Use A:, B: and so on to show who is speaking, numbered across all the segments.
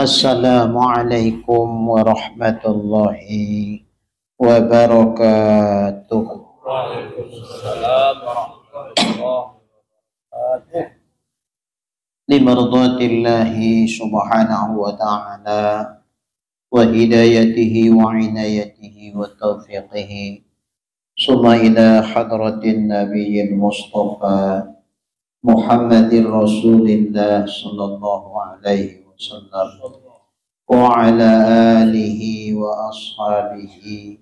A: Assalamualaikum warahmatullahi wabarakatuh.
B: Waalaikumsalam warahmatullahi wabarakatuh.
A: Limardatillahi subhanahu wa ta'ala wa hidayatihi wa inayatihi wa taufiqihi. Summa ila hadratin nabiyil mustafa Muhammadir Rasulillah sallallahu alaihi wasallam wa ala alihi wa ashabihi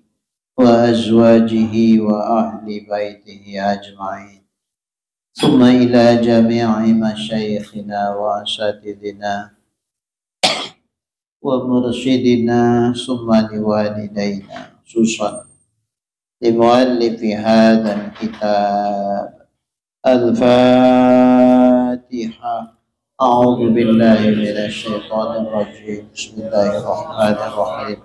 A: wa azwajihi wa ahli baitihi ajma'in. Thumma ila jami'i masyayikhina wa asatidina wa mursyidina summa liwalidayna khususan limuallifi hadzal kitab. Al-Fatihah. A'udzu billahi minasy syaithanir rajim. Bismillahirrahmanirrahim.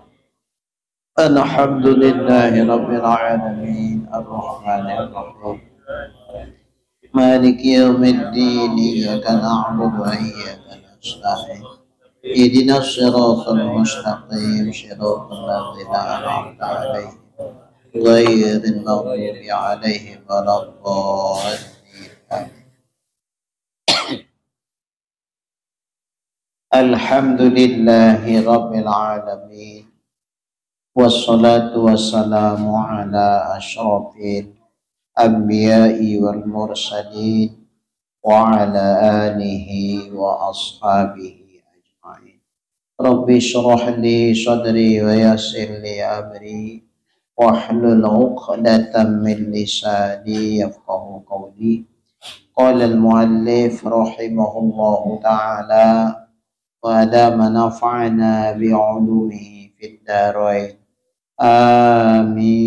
A: Alhamdulillahi rabbil alamin arrahmanir rahim. Maliki yaumiddin. Iyyaka na'budu wa iyyaka nasta'in. Ihdinas siratal mustaqim. Shiratal ladzina an'amta 'alaihim ghairil maghdubi 'alaihim waladdallin. Alhamdulillahi rabbil alamin. Wassalatu wassalamu ala asyrafil anbiya'i wal mursalin wa ala alihi wa ashabihi ajma'in. Rabbi shrah li sadri wa yassir li amri wahlul 'uqdatam min lisani yafqahu qawli. Qala al-muallif rahimahullahu ta'ala wa adama nafa'na bi'ulumihi fid darain. Amin.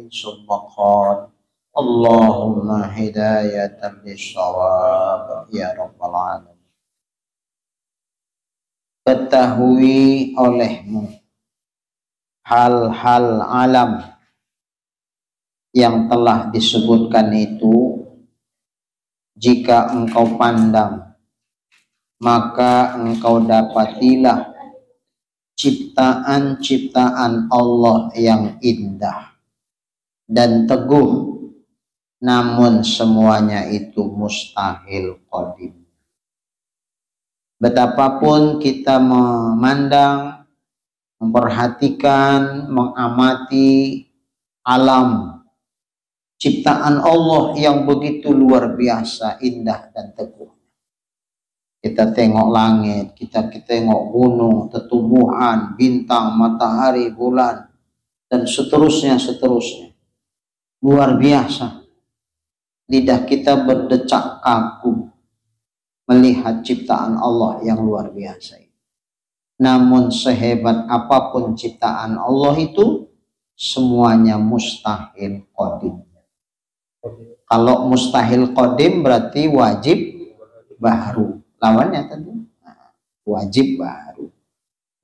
A: Summa qala Allahumma hidayatan lis-shawab ya rabbal alamin. Ketahui olehmu hal-hal alam yang telah disebutkan itu, jika engkau pandang, maka engkau dapatilah ciptaan-ciptaan Allah yang indah dan teguh, namun semuanya itu mustahil qadim. Betapapun kita memandang, memperhatikan, mengamati alam ciptaan Allah yang begitu luar biasa, indah dan teguh. Kita tengok langit, kita tengok gunung, tumbuhan, bintang, matahari, bulan, dan seterusnya. Luar biasa. Lidah kita berdecak kaku melihat ciptaan Allah yang luar biasa. Namun sehebat apapun ciptaan Allah itu, semuanya mustahil qadim. Kalau mustahil qadim berarti wajib baru. Lawannya tentu wajib baru.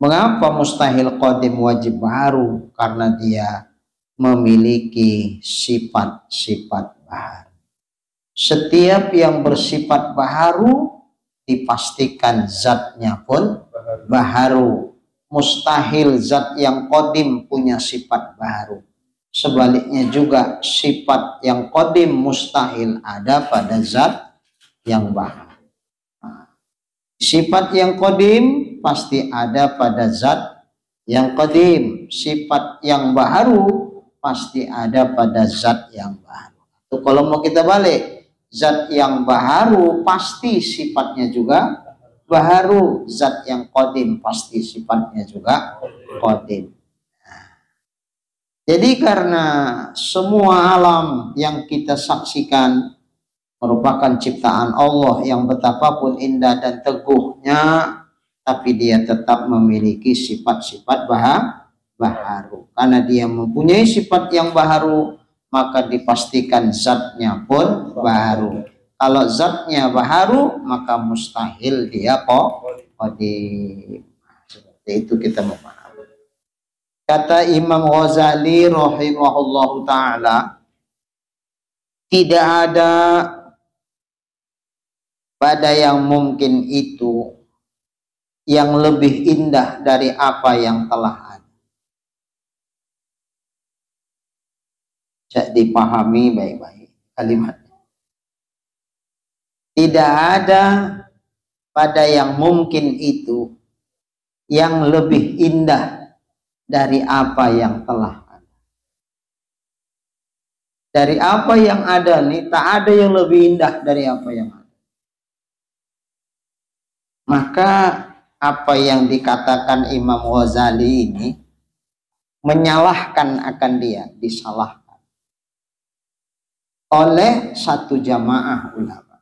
A: Mengapa mustahil qadim wajib baru? Karena dia memiliki sifat-sifat baru. Setiap yang bersifat baru dipastikan zatnya pun baru. Mustahil zat yang qadim punya sifat baru. Sebaliknya juga sifat yang qadim mustahil ada pada zat yang baru. Sifat yang qadim pasti ada pada zat yang qadim. Sifat yang baru pasti ada pada zat yang baru. Itu kalau mau kita balik, zat yang baru pasti sifatnya juga baru. Zat yang qadim pasti sifatnya juga qadim. Jadi karena semua alam yang kita saksikan merupakan ciptaan Allah yang betapapun indah dan teguhnya, tapi dia tetap memiliki sifat-sifat baharu. Karena dia mempunyai sifat yang baharu, maka dipastikan zatnya pun baharu. Kalau zatnya baharu, maka mustahil dia qadim. Seperti itu kita memahami. Kata Imam Ghazali rahimahullahu ta'ala, tidak ada pada yang mungkin itu yang lebih indah dari apa yang telah ada. Jadi dipahami baik-baik kalimatnya. Tidak ada pada yang mungkin itu yang lebih indah dari apa yang telah ada. Dari apa yang ada nih, tak ada yang lebih indah dari apa yang ada. Maka apa yang dikatakan Imam Ghazali ini menyalahkan akan dia, disalahkan oleh satu jamaah ulama.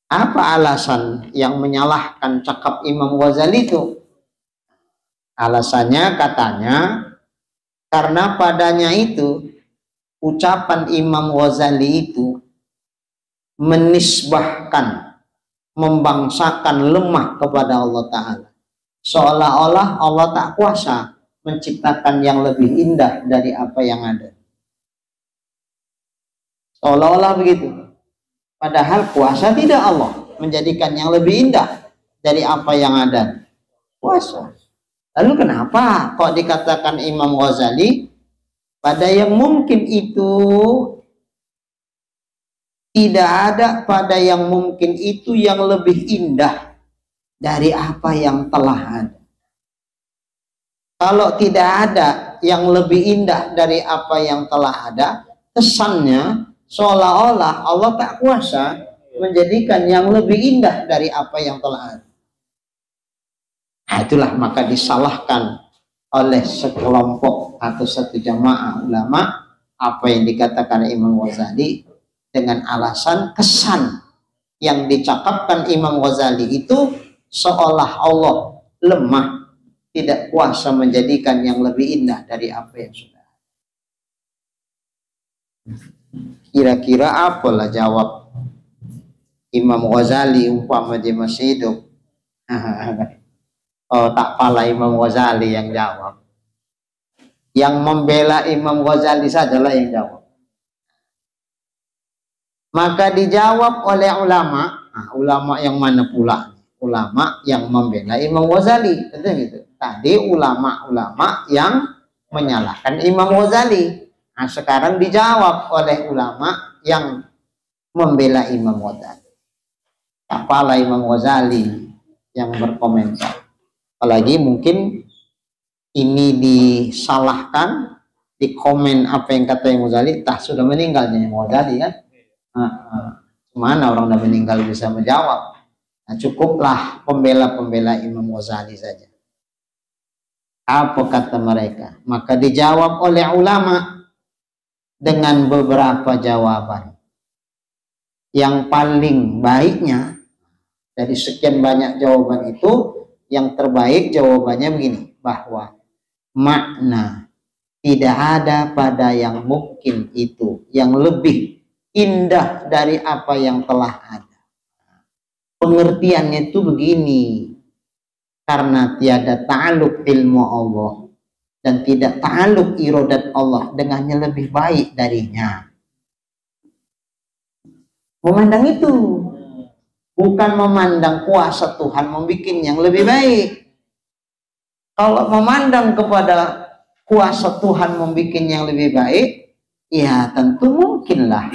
A: Apa alasan yang menyalahkan cakap Imam Ghazali itu? Alasannya katanya karena padanya itu ucapan Imam Ghazali itu menisbahkan, membangsakan lemah kepada Allah Ta'ala. Seolah-olah Allah tak kuasa menciptakan yang lebih indah dari apa yang ada. Seolah-olah begitu. Padahal kuasa tidak Allah menjadikan yang lebih indah dari apa yang ada. Kuasa. Lalu kenapa kok dikatakan Imam Ghazali pada yang mungkin itu tidak ada pada yang mungkin itu yang lebih indah dari apa yang telah ada. Kalau tidak ada yang lebih indah dari apa yang telah ada, kesannya seolah-olah Allah tak kuasa menjadikan yang lebih indah dari apa yang telah ada. Nah, itulah maka disalahkan oleh sekelompok atau satu jamaah ulama apa yang dikatakan Imam Ghazali dengan alasan kesan yang dicakapkan Imam Ghazali itu seolah Allah lemah, tidak kuasa menjadikan yang lebih indah dari apa yang sudah ada. Kira-kira apalah jawab Imam Ghazali umpama dia masih hidup? Oh, tak pala Imam Ghazali yang jawab. Yang membela Imam Ghazali sajalah yang jawab. Maka dijawab oleh ulama. Nah, ulama yang mana pula? Ulama yang membela Imam Ghazali. Gitu. Tadi ulama-ulama yang menyalahkan Imam Ghazali. Nah, sekarang dijawab oleh ulama yang membela Imam Ghazali. Apalah Imam Ghazali yang berkomentar. Apalagi mungkin ini disalahkan, dikomen apa yang kata Imam Ghazali, sudah meninggalnya Imam Ghazali kan? Mana orang sudah meninggal bisa menjawab? Nah, cukuplah pembela-pembela Imam Ghazali saja. Apa kata mereka? Maka dijawab oleh ulama dengan beberapa jawaban. Yang paling baiknya dari sekian banyak jawaban itu, yang terbaik jawabannya begini, bahwa makna tidak ada pada yang mungkin itu yang lebih indah dari apa yang telah ada. Pengertiannya itu begini, karena tiada ta'aluk ilmu Allah dan tidak ta'aluk iradat Allah dengannya lebih baik darinya. Memandang itu, bukan memandang kuasa Tuhan membuat yang lebih baik. Kalau memandang kepada kuasa Tuhan membuat yang lebih baik, ya tentu mungkinlah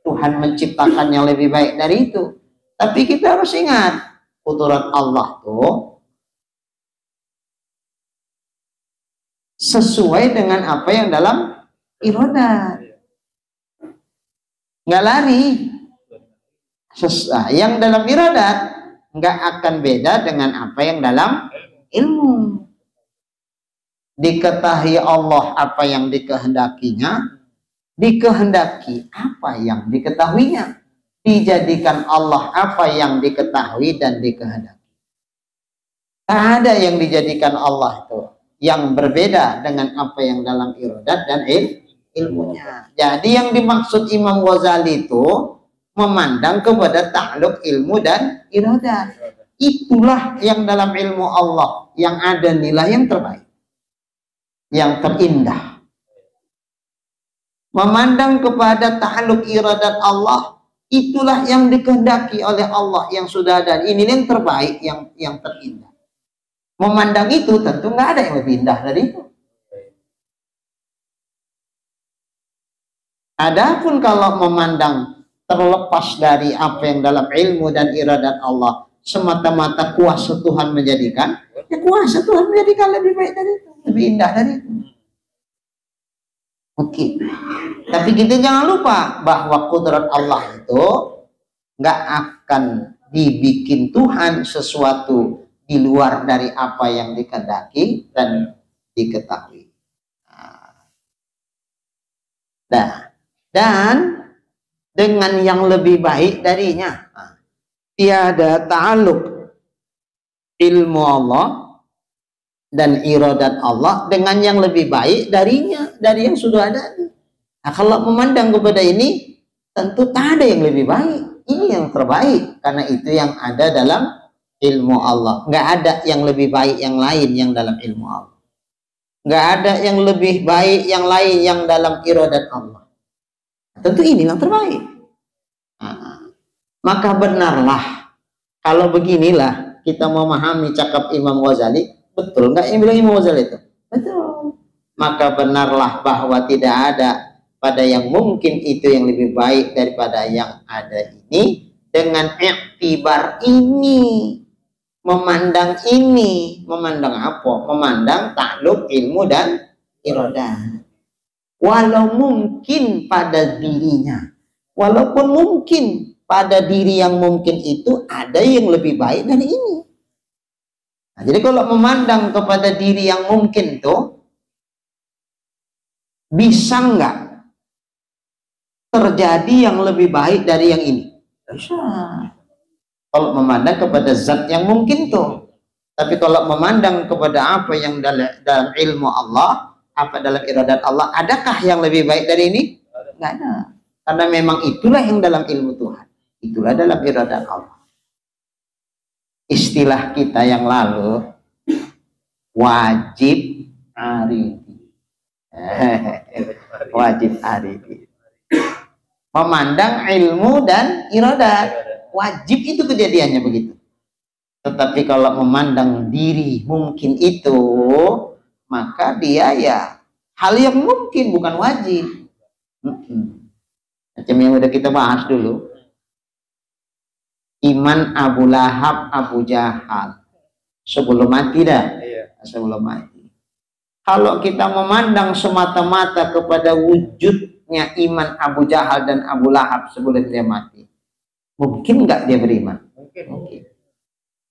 A: Tuhan menciptakan yang lebih baik dari itu. Tapi kita harus ingat, kudurat Allah tuh sesuai dengan apa yang dalam iradat. Nggak lari. Yang dalam iradat nggak akan beda dengan apa yang dalam ilmu. Diketahui Allah apa yang dikehendakinya, dikehendaki apa yang diketahuinya, dijadikan Allah apa yang diketahui dan dikehendaki. Tak ada yang dijadikan Allah itu yang berbeda dengan apa yang dalam iradat dan ilmunya. Jadi yang dimaksud Imam Ghazali itu memandang kepada ta'aluk ilmu dan iradat. Itulah yang dalam ilmu Allah yang ada nilai yang terbaik, yang terindah. Memandang kepada ta'aluk iradat Allah itulah yang dikehendaki oleh Allah yang sudah ada. Ini yang terbaik, yang terindah. Memandang itu tentu nggak ada yang lebih indah dari itu. Adapun kalau memandang terlepas dari apa yang dalam ilmu dan iradat Allah, semata-mata kuasa Tuhan menjadikan, ya kuasa Tuhan menjadikan lebih baik dari itu, lebih indah dari itu. Oke. Tapi kita jangan lupa bahwa kudrat Allah itu nggak akan dibikin Tuhan sesuatu di luar dari apa yang dikehendaki dan diketahui. Nah, dan dengan yang lebih baik darinya, tiada ta'aluk ilmu Allah dan iradat Allah dengan yang lebih baik darinya, dari yang sudah ada. Nah, kalau memandang kepada ini, tentu tak ada yang lebih baik. Ini yang terbaik, karena itu yang ada dalam ilmu Allah. Nggak ada yang lebih baik yang lain yang dalam ilmu Allah. Nggak ada yang lebih baik yang lain yang dalam iradat Allah. Tentu ini yang terbaik. Nah, maka benarlah kalau beginilah kita memahami cakap Imam Ghazali. Betul nggak yang bilang Imam Ghazali itu? Betul. Maka benarlah bahwa tidak ada pada yang mungkin itu yang lebih baik daripada yang ada ini, dengan iktibar ini, memandang ini. Memandang apa? Memandang takluk ilmu dan iradah. Walau mungkin pada dirinya, walaupun mungkin pada diri yang mungkin itu ada yang lebih baik dari ini. Nah, jadi kalau memandang kepada diri yang mungkin tuh, bisa nggak terjadi yang lebih baik dari yang ini? Bisa. Kalau memandang kepada zat yang mungkin tuh. Tapi kalau memandang kepada apa yang dalam ilmu Allah, apa dalam iradat Allah, adakah yang lebih baik dari ini? Nggak ada. Karena memang itulah yang dalam ilmu Tuhan. Itulah dalam iradat Allah. Istilah kita yang lalu, wajib arifi. Wajib arifi. Memandang ilmu dan iradat. Wajib itu kejadiannya begitu. Tetapi kalau memandang diri mungkin itu, maka dia ya hal yang mungkin, bukan wajib. Macam yang udah kita bahas dulu. Iman Abu Lahab, Abu Jahal sebelum mati dah. Sebelum mati. Kalau kita memandang semata-mata kepada wujudnya iman Abu Jahal dan Abu Lahab sebelum dia mati, mungkin nggak dia beriman? Mungkin.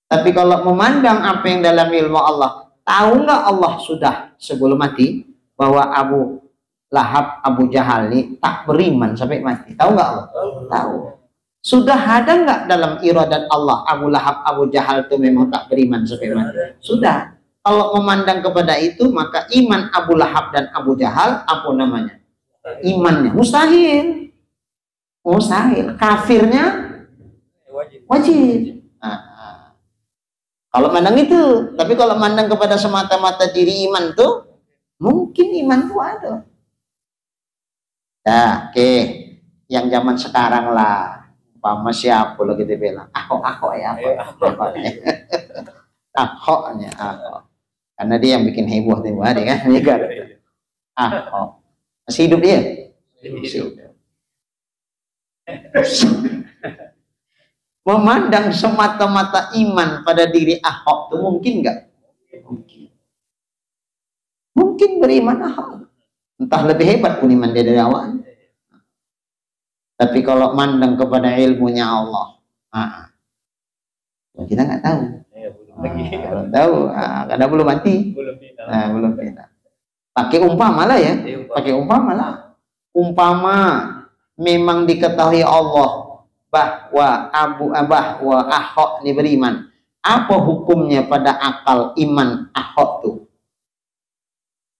A: Tapi kalau memandang apa yang dalam ilmu Allah, tahu nggak Allah sudah sebelum mati bahwa Abu Lahab, Abu Jahal ini tak beriman sampai mati? Tahu nggak Allah? Tahu. Sudah ada nggak dalam iradat Allah Abu Lahab, Abu Jahal itu memang tak beriman sampai mati? Sudah. Kalau memandang kepada itu, maka iman Abu Lahab dan Abu Jahal apa namanya? Imannya mustahil. Mustahil. Kafirnya wajib. Kalau mandang itu, tapi kalau mandang kepada semata-mata diri iman tuh, mungkin iman tuh ada. Nah, oke, yang zaman sekarang lah, umpama siapa lo gitu bilang, ahok ya, ahoknya, ahok, karena dia yang bikin heboh tiap hari kan, ahok, masih hidup dia, masih hidup. Memandang semata-mata iman pada diri Ahok itu mungkin nggak? Mungkin. Mungkin beriman Ahok. Entah lebih hebat pun iman dia dari awal. Tapi kalau mandang kepada ilmunya Allah, kita nggak tahu. Belum tahu, karena belum mati. Belum kita. Pakai umpama lah ya. Pakai umpama lah. Umpama memang diketahui Allah bahwa Ahok ini beriman, apa hukumnya pada akal iman Ahok tuh?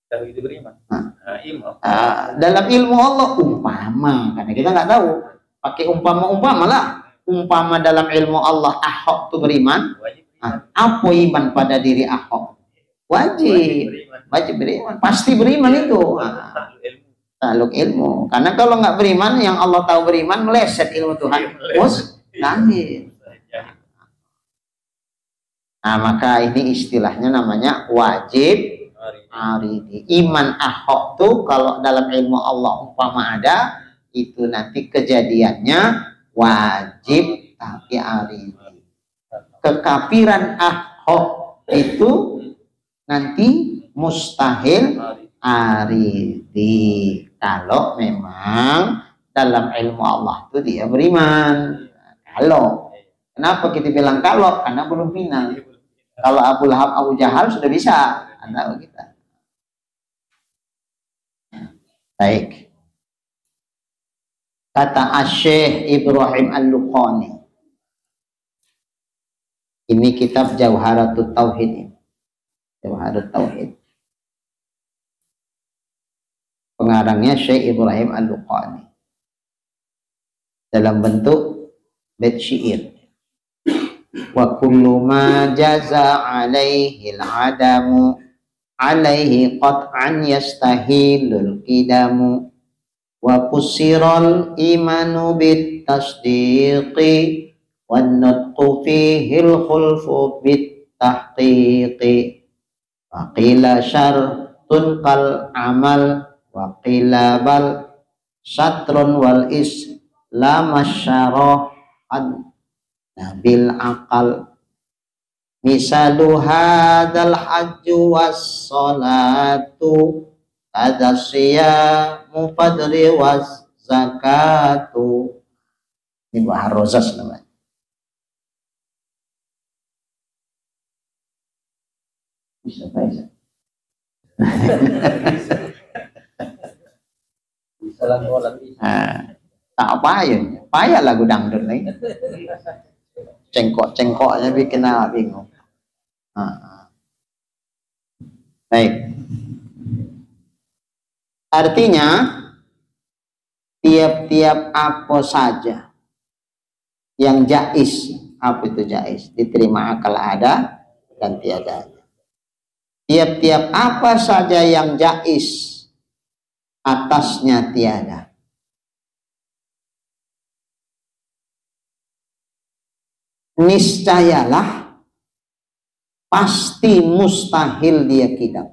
B: Itu beriman.
A: Dalam ilmu Allah umpama, karena kita nggak tahu, pakai umpama lah. Umpama dalam ilmu Allah Ahok tuh beriman, apa iman pada diri Ahok? Wajib beriman, pasti beriman itu. Takluk ilmu. Karena kalau nggak beriman, yang Allah tahu beriman, meleset ilmu Tuhan. Mustahil. Nah, maka ini istilahnya namanya wajib aridi. Iman ahok tuh kalau dalam ilmu Allah umpama ada, itu nanti kejadiannya wajib tapi aridi. Kekafiran ahok itu nanti mustahil aridi. Kalau memang dalam ilmu Allah itu dia beriman. Kalau kenapa kita bilang kalau? Karena belum final. Kalau Abu Lahab, Abu Jahal sudah bisa. Anda kita. Baik. Kata Asy-Syaikh Ibrahim Al-Luqani. Ini kitab Jawharatut Tauhid. Jawharatut Tauhid. Pengarangnya Syekh Ibrahim Al-Luqani. Dalam bentuk bait syair. Wa kullu ma jaza alaihi al-adamu alaihi qat'an yastahilul qidamu wa fusiral imanu bit tasdiqi wan nutqu fihi al-khulfu bit tahqiqi wa qila syartun kal amal wa qila bal satrun wal islam asyarahan bil akal misalu hadal hajju was salatu kadasyamu fadri was zakatu. Ini Bahar Rozas namanya. Bisa bisa. Bisa tak payah lagu dangdut nih. Cengkok-cengkoknya bikin awak bingung. Baik. Artinya tiap-tiap apa saja yang jais, apa itu jais? Diterima akal ada dan tiada. Tiap-tiap apa saja yang jais, atasnya tiada. Niscayalah pasti mustahil dia kidam.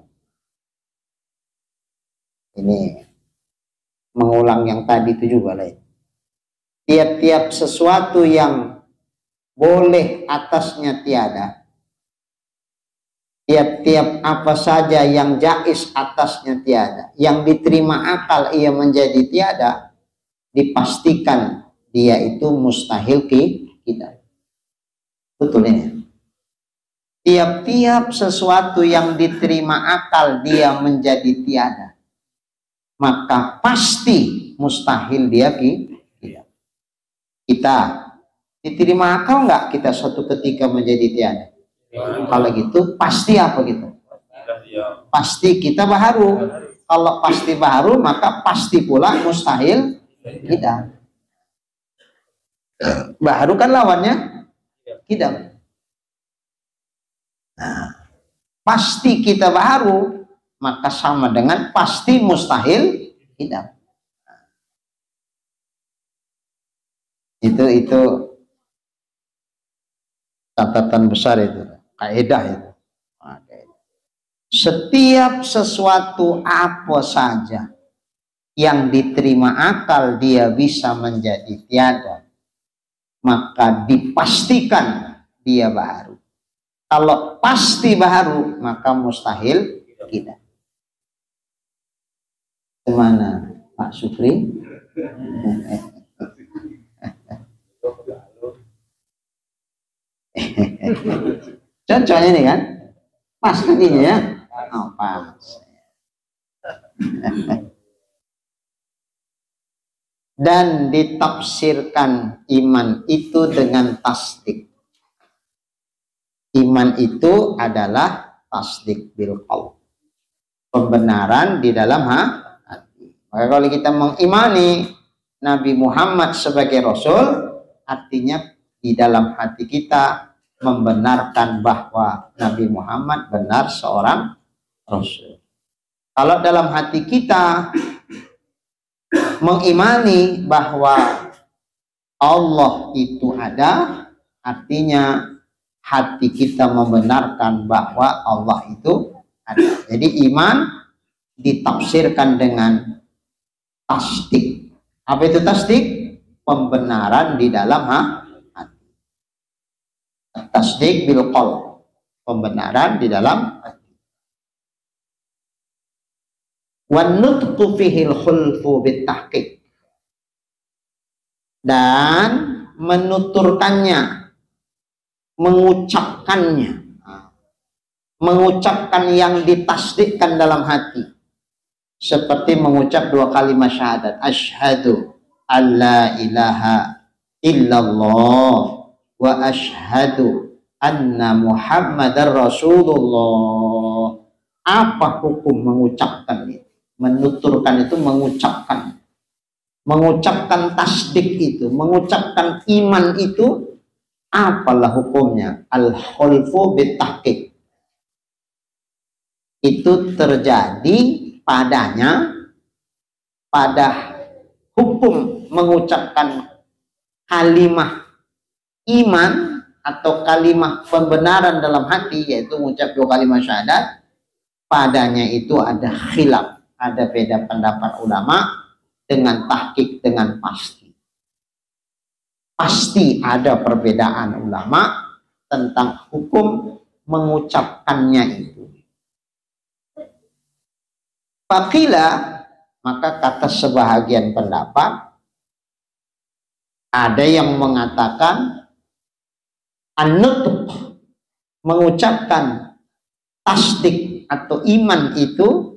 A: Ini mengulang yang tadi itu juga lain. Tiap-tiap sesuatu yang boleh atasnya tiada. Tiap-tiap apa saja yang jais atasnya tiada. Yang diterima akal ia menjadi tiada. Dipastikan dia itu mustahil kidam. Betul ini. Tiap-tiap sesuatu yang diterima akal dia menjadi tiada, maka pasti mustahil dia tidak. Kita diterima akal nggak kita suatu ketika menjadi tiada? Kalau gitu pasti apa gitu? Pasti kita baharu. Kalau pasti baharu maka pasti pula mustahil tidak. Baharu kan lawannya tidak. Nah, pasti kita baharu maka sama dengan pasti mustahil tidak. Itu catatan besar itu, kaidah itu. Setiap sesuatu apa saja yang diterima akal dia bisa menjadi tiada, maka dipastikan dia baharu. Kalau pasti baharu maka mustahil tidak. Kemana Pak Supri? Contohnya ini kan pas nantinya ya. Oh, pas. Dan ditafsirkan iman itu dengan tasdik. Iman itu adalah tasdik bil qalb, pembenaran di dalam hati. Maka kalau kita mengimani Nabi Muhammad sebagai Rasul, artinya di dalam hati kita membenarkan bahwa Nabi Muhammad benar seorang Rasul. Kalau dalam hati kita Mengimani bahwa Allah itu ada, artinya hati kita membenarkan bahwa Allah itu ada. Jadi iman ditafsirkan dengan tasdik. Apa itu tasdik? Pembenaran di dalam hati. Tasdik bil qalb, pembenaran di dalam hati. Wan nutqu fihi al-khulfu bit tahqiq, dan menuturkannya, mengucapkan yang ditasdikkan dalam hati, seperti mengucap dua kalimat syahadat, asyhadu alla ilaha illallah wa asyhadu anna muhammadar rasulullah. Apa hukum mengucapkan itu? Menuturkan itu mengucapkan tasdik itu, mengucapkan iman itu, apalah hukumnya? Al-khulfu bitahqiq, itu terjadi padanya, pada hukum mengucapkan kalimah iman atau kalimah pembenaran dalam hati, yaitu mengucap dua kalimat syahadat, padanya itu ada khilaf, ada beda pendapat ulama dengan tahqiq, dengan pasti. Pasti ada perbedaan ulama tentang hukum mengucapkannya itu. Faqila, maka kata sebahagian pendapat, ada yang mengatakan an-nutq, mengucapkan tasdik atau iman itu,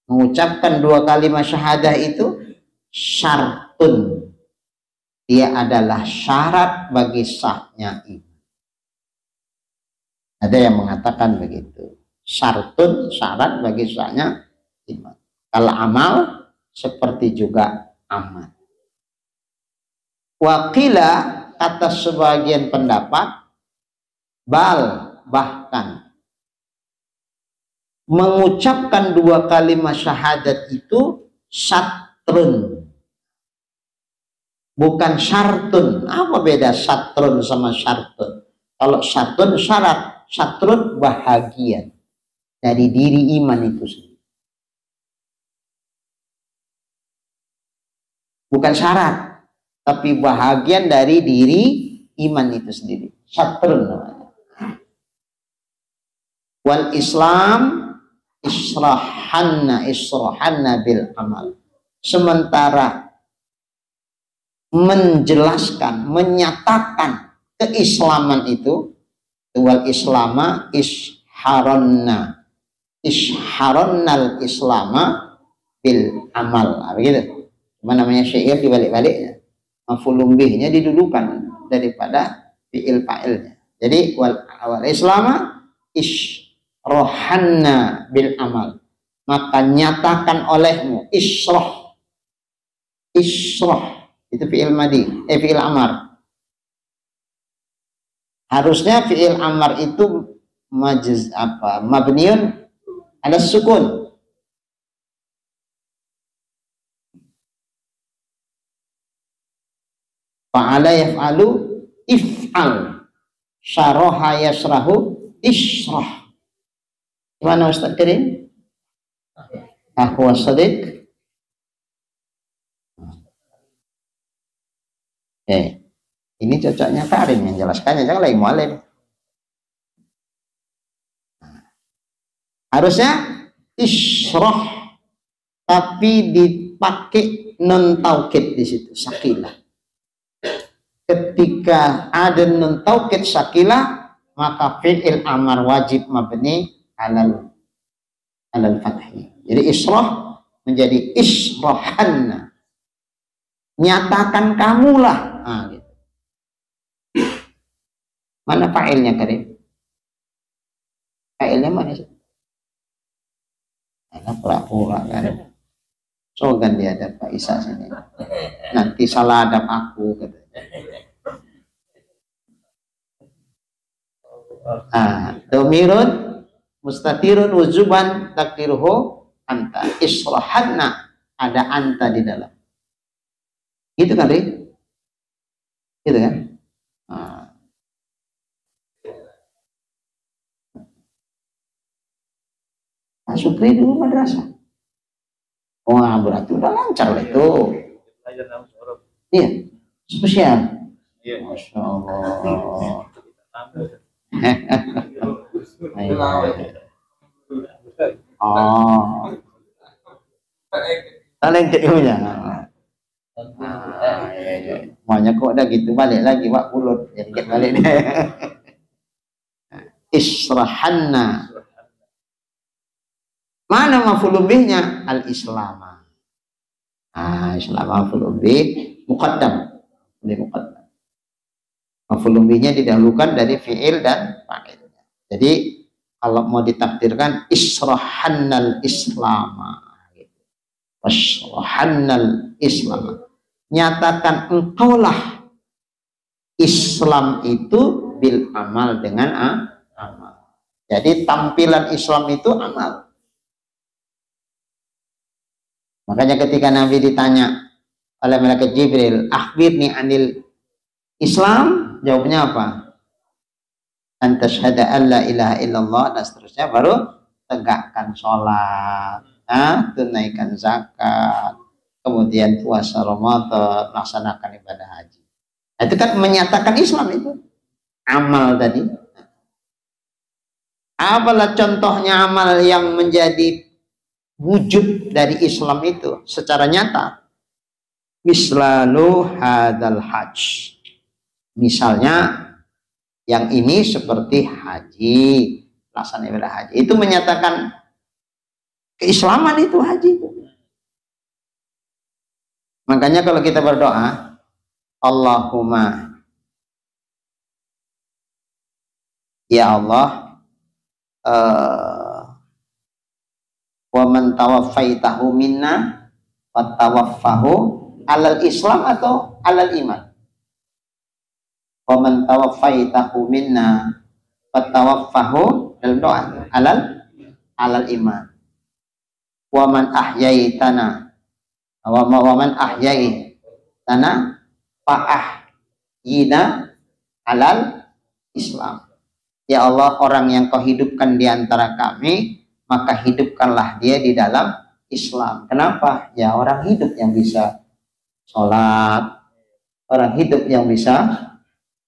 A: mengucapkan dua kalimat syahadah itu syartun, dia adalah syarat bagi sahnya iman. Ada yang mengatakan begitu, syartun, syarat bagi sahnya iman. Kalau amal seperti juga amal. Waqila, kata sebagian pendapat, bal, bahkan mengucapkan dua kalimat syahadat itu syatrun, bukan syartun. Apa beda syatrun sama syartun? Kalau syartun syarat, syatrun bahagian dari diri iman itu sendiri. Bukan syarat, tapi bahagian dari diri iman itu sendiri. Syatrun namanya. Wal Islam israhanna bil amal. Sementara menjelaskan, menyatakan keislaman itu, wal islama isharonnal islama bil amal. Begitu. Cuma namanya syair dibalik-baliknya. Maf'ulun bihnya didudukan daripada fi'il fa'ilnya. Jadi wal islama rohanna bil amal, maka nyatakan olehmu, isroh itu fi'il madi, fi'il amar. Harusnya fi'il amar itu mabniun ala sukun. Fa'ala yaf'alu if'al, syaraha yasrahu isroh. Gimana Ustaz Karim? Ahwa Sadiq. Ini cocoknya Karim yang jelaskannya, jangan lagi mualim. Harusnya isroh, tapi dipakai non taukid di situ, sakilah. Ketika ada non taukid sakilah, maka fi'il amar wajib mabni alal fathi. Jadi isroh menjadi isrohanna, nyatakan kamulah. Gitu. Mana fa'ilnya Karim? Fa'ilnya mana sih? Ada pura-pura kan. Sogan dia ada Pak Isa sini. Nanti salah adab aku katanya. Domirun mustatirun wujuban takdiruhu anta, isrohanna, ada anta di dalam. Gitu kan, Ri? Gitu kan? Nah. Pak Supri dulu madrasah. Wah, berarti udah lancar lah itu. Iya, spesial. Masya Allah. Oh, talent ilmunya. Maunya kok udah gitu balik lagi Pak Pulut, jadi balik deh. Israhanna. Mana maf'ul bihnya? Al-Islam. Islam maf'ul bih muqaddam. Muqaddam. Maf'ul bihnya didahulukan dari fi'il dan fa'il. Jadi kalau mau ditakdirkan israhannal Islama. Israhannal Islam. Nyatakan engkaulah Islam itu bil amal dengan amal. Jadi tampilan Islam itu amal. Makanya ketika Nabi ditanya oleh malaikat Jibril, akhbirni anil Islam, jawabnya apa? Antasyhada an la ilaha illallah, dan seterusnya, baru tegakkan sholat, tunaikan zakat, kemudian puasa Ramadan, laksanakan ibadah haji. Nah, itu kan menyatakan Islam itu. Amal tadi. Apalah contohnya amal yang menjadi wujud dari Islam itu secara nyata? Mislalu hadal hajj. Misalnya yang ini seperti haji, pelaksanaan ibadah haji. Itu menyatakan keislaman itu haji itu. Makanya kalau kita berdoa, Allahumma ya Allah, wa man tawaffaitahu minna fatawaffahu alal Islam atau alal iman? Wa man tawaffaitahu minna fatawaffahu, dalam doa alal iman. Wa man ahyaitana wa man ahyaitana fa'ahyina alal Islam. Ya Allah, orang yang kau hidupkan di antara kami, maka hidupkanlah dia di dalam Islam. Kenapa? Ya, orang hidup yang bisa sholat, orang hidup yang bisa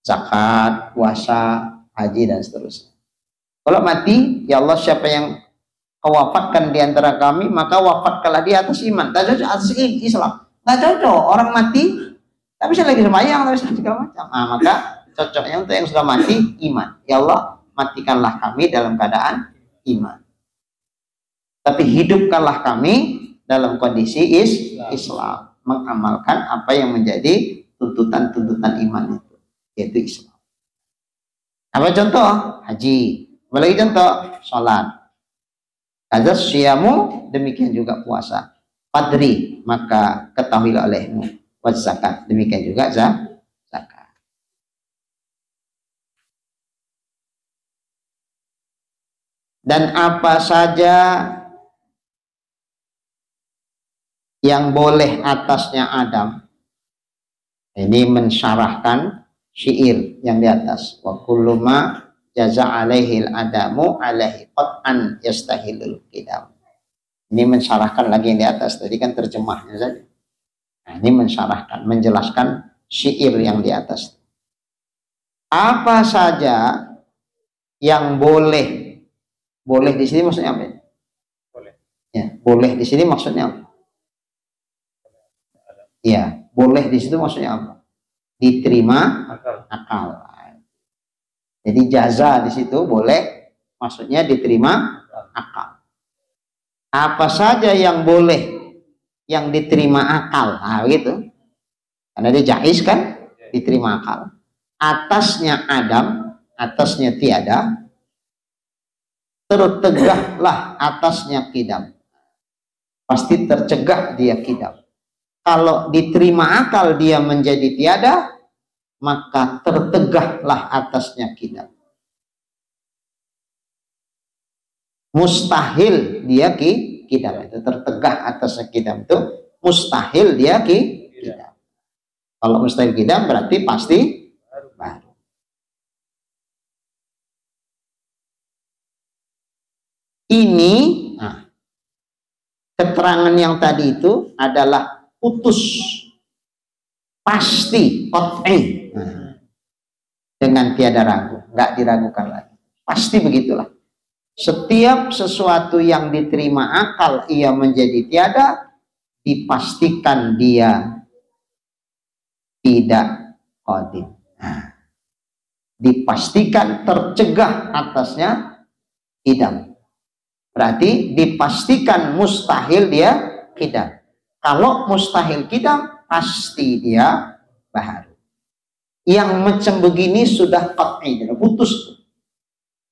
A: zakat, puasa, haji, dan seterusnya. Kalau mati, ya Allah, siapa yang kau wafatkan di antara kami, maka wafatkanlah dia atas iman. Tak cocok atas Islam. Tak cocok orang mati, tapi saya lagi sembahyang, tapi segala macam. Maka cocoknya untuk yang sudah mati, iman. Ya Allah, matikanlah kami dalam keadaan iman. Tapi hidupkanlah kami dalam kondisi Islam, mengamalkan apa yang menjadi tuntutan-tuntutan iman itu, yaitu Islam. Apa contoh? Haji. Apalagi contoh? Sholat. Azas syiamu, demikian juga puasa. Fadri, maka ketahuilah olehmu. Wa zakat, demikian juga zakat. Dan apa saja yang boleh atasnya Adam, ini mensyarahkan syair yang di atas. Wa kullu ma jaza alaihil adamu alaihi qat'an yastahilul qidam. Ini mensyarahkan lagi yang di atas, tadi kan terjemahnya saja. Nah, ini mensyarahkan, menjelaskan syair yang di atas. Apa saja yang boleh di sini maksudnya apa? Boleh. Ya, boleh di sini maksudnya apa? Ya, boleh di situ maksudnya apa? Diterima akal. Jadi jaza di situ boleh, maksudnya diterima akal. Apa saja yang boleh, yang diterima akal, nah gitu. Karena dia jaiz kan, diterima akal. Atasnya Adam, atasnya tiada. Tertegahlah atasnya kidam. Pasti tercegah dia kidam. Kalau diterima akal dia menjadi tiada, maka tertegahlah atasnya kidam. Mustahil dia kidam, itu tertegah atasnya kidam itu mustahil dia kidam. Kalau mustahil kidam berarti pasti baru. Ini keterangan yang tadi itu adalah putus, pasti, qat'i, dengan tiada ragu, nggak diragukan lagi. Pasti begitulah. Setiap sesuatu yang diterima akal ia menjadi tiada, dipastikan dia tidak qadim. Dipastikan tercegah atasnya qidam. Berarti dipastikan mustahil dia qidam. Kalau mustahil qidam, pasti dia baharu. Yang macam begini sudah qat'i, putus.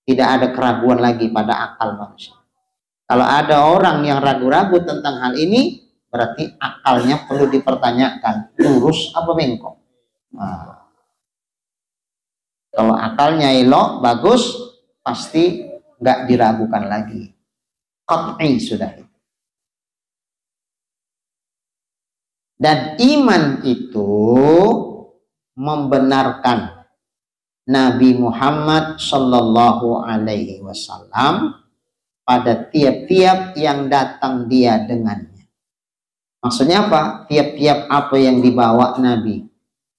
A: Tidak ada keraguan lagi pada akal manusia. Kalau ada orang yang ragu-ragu tentang hal ini, berarti akalnya perlu dipertanyakan, lurus apa bengkok. Kalau akalnya elok, bagus, pasti nggak diragukan lagi. Qat'i sudah itu. Dan iman itu membenarkan Nabi Muhammad Sallallahu Alaihi Wasallam pada tiap-tiap yang datang dia dengannya. Maksudnya apa? Tiap-tiap apa yang dibawa Nabi,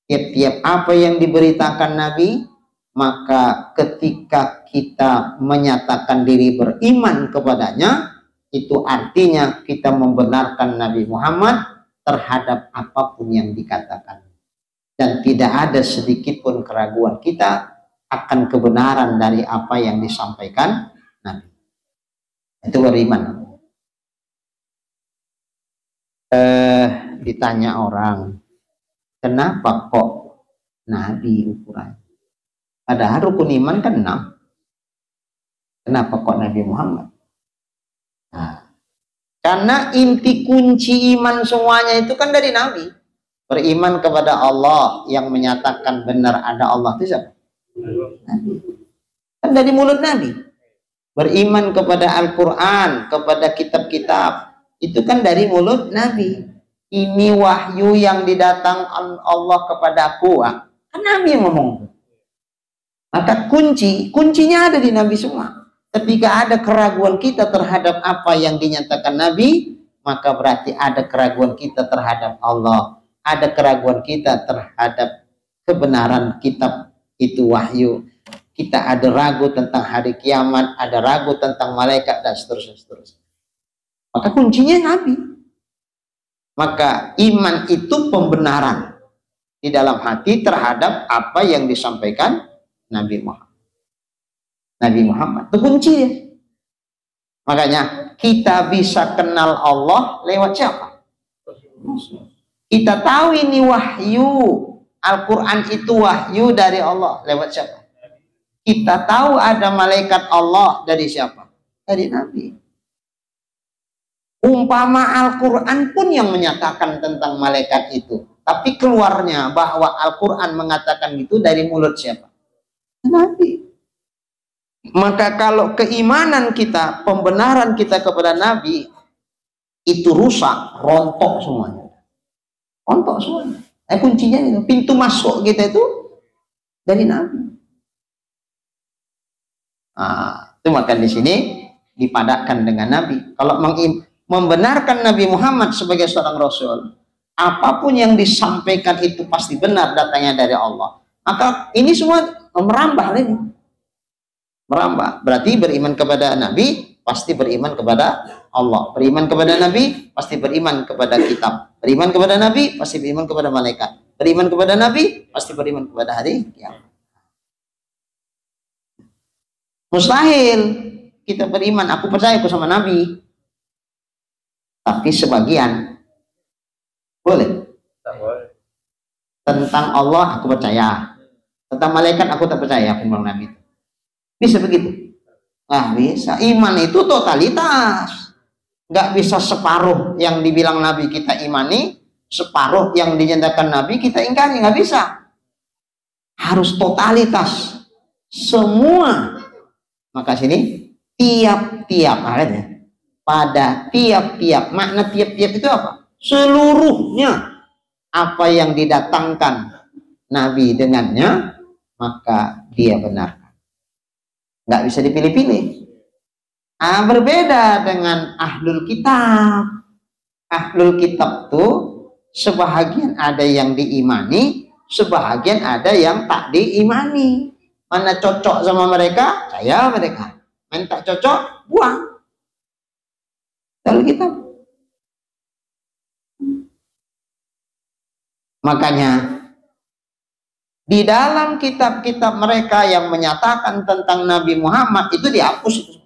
A: tiap-tiap apa yang diberitakan Nabi, maka ketika kita menyatakan diri beriman kepadanya, itu artinya kita membenarkan Nabi Muhammad terhadap apapun yang dikatakan. Dan tidak ada sedikit pun keraguan kita akan kebenaran dari apa yang disampaikan Nabi. Itu beriman. Ditanya orang, kenapa kok Nabi ukuran? Padahal rukun iman kan 6. Kenapa kok Nabi Muhammad? Karena inti kunci iman semuanya itu kan dari Nabi. Beriman kepada Allah yang menyatakan benar ada Allah itu siapa? Nabi. Kan dari mulut Nabi. Beriman kepada Al-Quran, kepada kitab-kitab, itu kan dari mulut Nabi. Ini wahyu yang didatangkan Allah kepadaku. Kan Nabi yang ngomong. Maka kuncinya ada di Nabi semua. Ketika ada keraguan kita terhadap apa yang dinyatakan Nabi, maka berarti ada keraguan kita terhadap Allah. Ada keraguan kita terhadap kebenaran kitab itu wahyu. Kita ada ragu tentang hari kiamat, ada ragu tentang malaikat, dan seterusnya. Maka kuncinya Nabi. Maka iman itu pembenaran di dalam hati terhadap apa yang disampaikan Nabi Muhammad. Nabi Muhammad itu kunci ya. Makanya kita bisa kenal Allah lewat siapa? Kita tahu ini wahyu, Al-Quran itu wahyu dari Allah lewat siapa? Kita tahu ada malaikat Allah dari siapa? Dari Nabi. Umpama Al-Quran pun yang menyatakan tentang malaikat itu, tapi keluarnya bahwa Al-Quran mengatakan itu dari mulut siapa? Nabi. Maka kalau keimanan kita, pembenaran kita kepada Nabi itu rusak, rontok semuanya. Rontok semuanya. Kuncinya itu, pintu masuk kita itu dari Nabi. Itu maka di sini dipadatkan dengan Nabi. Kalau membenarkan Nabi Muhammad sebagai seorang Rasul, apapun yang disampaikan itu pasti benar datangnya dari Allah. Maka ini semua merambah lagi. Merambah. Berarti beriman kepada Nabi pasti beriman kepada Allah. Beriman kepada Nabi pasti beriman kepada kitab. Beriman kepada Nabi pasti beriman kepada malaikat. Beriman kepada Nabi pasti beriman kepada hari kiamat. Mustahil kita beriman, aku percaya aku sama Nabi, tapi sebagian boleh. Tentang Allah aku percaya, tentang malaikat aku tak percaya, aku bilang Nabi. Bisa begitu? Nah, bisa. Iman itu totalitas. Nggak bisa separuh yang dibilang Nabi kita imani, separuh yang dinyatakan Nabi kita ingkari. Nggak bisa. Harus totalitas. Semua. Maka sini, tiap-tiap. Pada tiap-tiap. Makna tiap-tiap itu apa? Seluruhnya. apa yang didatangkan Nabi dengannya, maka dia benarkan. Nggak bisa dipilih-pilih. Berbeda dengan ahlul kitab. Ahlul kitab tuh sebahagian ada yang diimani, sebahagian ada yang tak diimani. Mana cocok sama mereka, saya mereka. Mana tak cocok, buang. Ahlul kitab. Makanya di dalam kitab-kitab mereka yang menyatakan tentang Nabi Muhammad itu dihapus.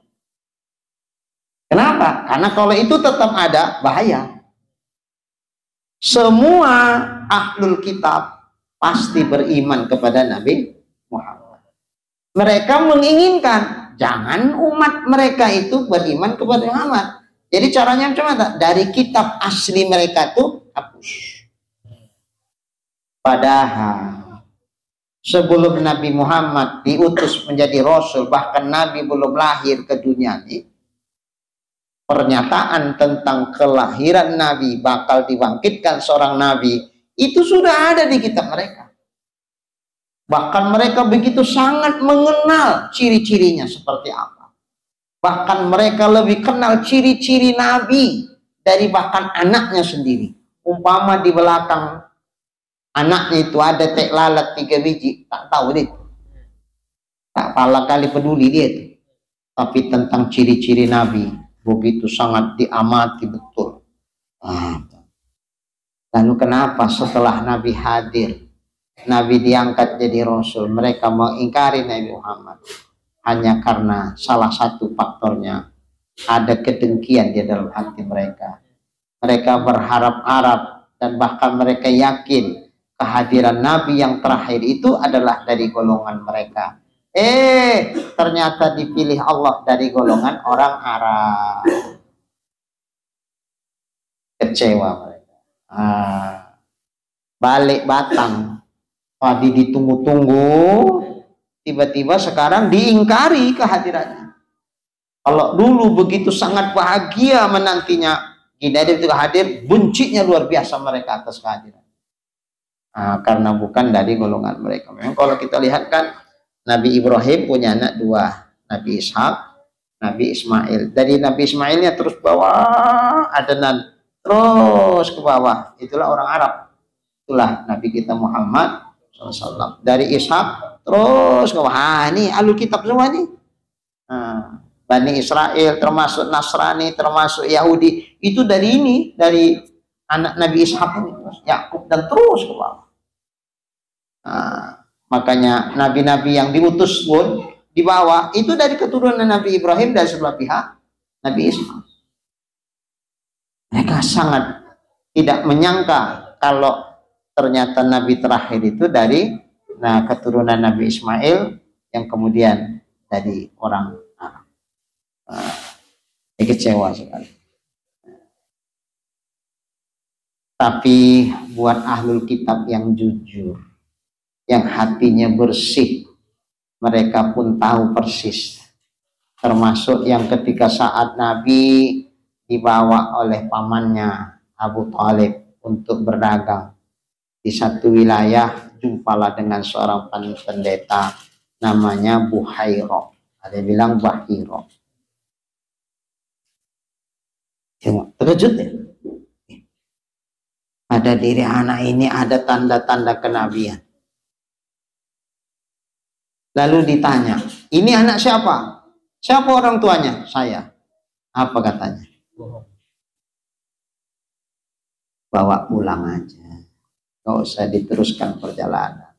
A: Kenapa? Karena kalau itu tetap ada, bahaya. Semua ahlul kitab pasti beriman kepada Nabi Muhammad. Mereka menginginkan jangan umat mereka itu beriman kepada Muhammad. Jadi caranya macam mana? Dari kitab asli mereka itu hapus. Padahal sebelum Nabi Muhammad diutus menjadi Rasul, bahkan Nabi belum lahir ke dunia ini, pernyataan tentang kelahiran Nabi, bakal dibangkitkan seorang Nabi, itu sudah ada di kitab mereka. Bahkan mereka begitu sangat mengenal ciri-cirinya seperti apa. Bahkan mereka lebih kenal ciri-ciri Nabi dari bahkan anaknya sendiri. Umpama di belakang anaknya itu ada teh lalat 3 biji, tak tahu deh. Tak pala kali peduli dia itu. Tapi tentang ciri-ciri Nabi begitu sangat diamati betul. Lalu kenapa setelah Nabi hadir, Nabi diangkat jadi Rasul, mereka mengingkari Nabi Muhammad? Hanya karena salah satu faktornya, ada kedengkian di dalam hati mereka. Mereka berharap-harap dan bahkan mereka yakin kehadiran Nabi yang terakhir itu adalah dari golongan mereka. Ternyata dipilih Allah dari golongan orang Arab. Kecewa mereka. Balik batang. Tadi ditunggu-tunggu, tiba-tiba sekarang diingkari kehadirannya. Kalau dulu begitu sangat bahagia menantinya, Nabi itu hadir, bencinya luar biasa mereka atas kehadiran. Karena bukan dari golongan mereka. Memang kalau kita lihat kan, Nabi Ibrahim punya anak 2, Nabi Ishak, Nabi Ismail. Dari Nabi Ismailnya terus bawah, Adnan, terus ke bawah. Itulah orang Arab. Itulah Nabi kita Muhammad SAW. Dari Ishak terus ke bawah. Ini alul kitab semua nih. Bani Israel, termasuk Nasrani, termasuk Yahudi. Itu dari ini, dari anak Nabi Ishak ini, Yakub, dan terus ke bawah. Makanya nabi-nabi yang diutus pun di bawah itu dari keturunan Nabi Ibrahim dan sebelah pihak Nabi Ishak. Mereka sangat tidak menyangka kalau ternyata Nabi terakhir itu dari keturunan Nabi Ismail yang kemudian dari orang Arab. Kecewa sekali. Tapi buat ahlul kitab yang jujur, yang hatinya bersih, mereka pun tahu persis. Termasuk yang ketika saat Nabi dibawa oleh pamannya Abu Thalib untuk berdagang di satu wilayah, jumpalah dengan seorang pendeta namanya Buhairo. Ada yang bilang Bahiro. Terkejut ya? Pada diri anak ini ada tanda-tanda kenabian. Lalu ditanya, ini anak siapa? Siapa orang tuanya? Saya. Apa katanya? Bawa pulang aja. Gak usah diteruskan perjalanan.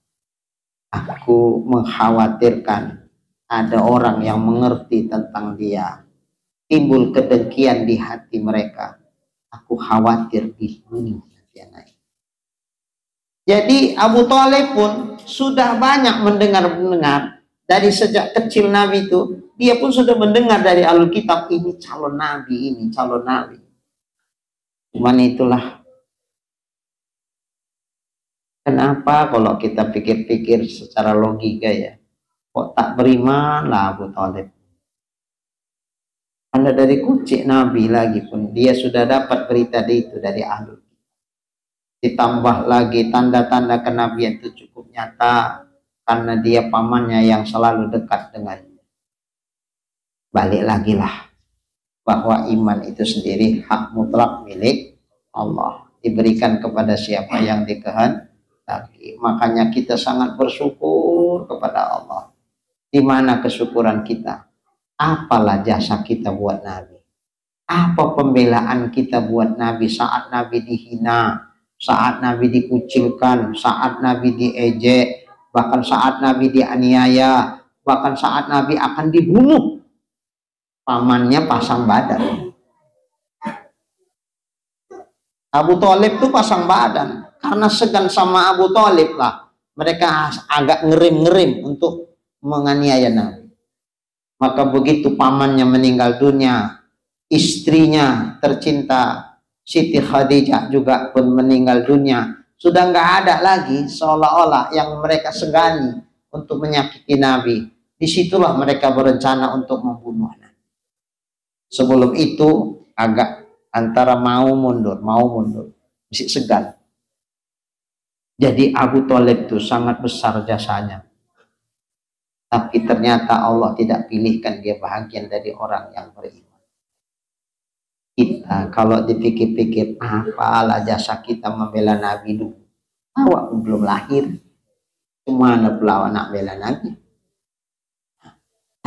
A: Aku mengkhawatirkan ada orang yang mengerti tentang dia. Timbul kedengkian di hati mereka. Aku khawatir dibunuh. Jadi Abu Thalib pun sudah banyak mendengar dari sejak kecil Nabi itu, dia pun sudah mendengar dari alul kitab, ini calon Nabi, ini calon Nabi. Cuman itulah kenapa kalau kita pikir-pikir secara logika ya, kok tak beriman lah Abu Thalib. Anda dari kucing Nabi lagi pun dia sudah dapat berita itu dari ahlul. Ditambah lagi tanda-tanda kenabian itu cukup nyata karena dia pamannya yang selalu dekat dengannya. Balik lagi lah bahwa iman itu sendiri hak mutlak milik Allah, diberikan kepada siapa yang dikehendaki. Makanya kita sangat bersyukur kepada Allah. Di mana kesyukuran kita? Apalah jasa kita buat Nabi? Apa pembelaan kita buat Nabi saat Nabi dihina, saat Nabi dikucilkan, saat Nabi diejek, bahkan saat Nabi dianiaya, bahkan saat Nabi akan dibunuh, pamannya pasang badan. Abu Thalib tuh pasang badan karena segan sama Abu Thalib lah. Mereka agak ngerim-ngerim untuk menganiaya Nabi. Maka begitu pamannya meninggal dunia, istrinya tercinta Siti Khadijah juga pun meninggal dunia. Sudah nggak ada lagi seolah-olah yang mereka segani untuk menyakiti Nabi. Disitulah mereka berencana untuk membunuh Nabi. Sebelum itu agak antara mau mundur, masih segan. Jadi Abu Thalib itu sangat besar jasanya. Tapi ternyata Allah tidak pilihkan dia bahagian dari orang yang beriman. Kita kalau dipikir-pikir, apalah jasa kita membela Nabi dulu. Awak belum lahir. Kemana pula nak bela Nabi?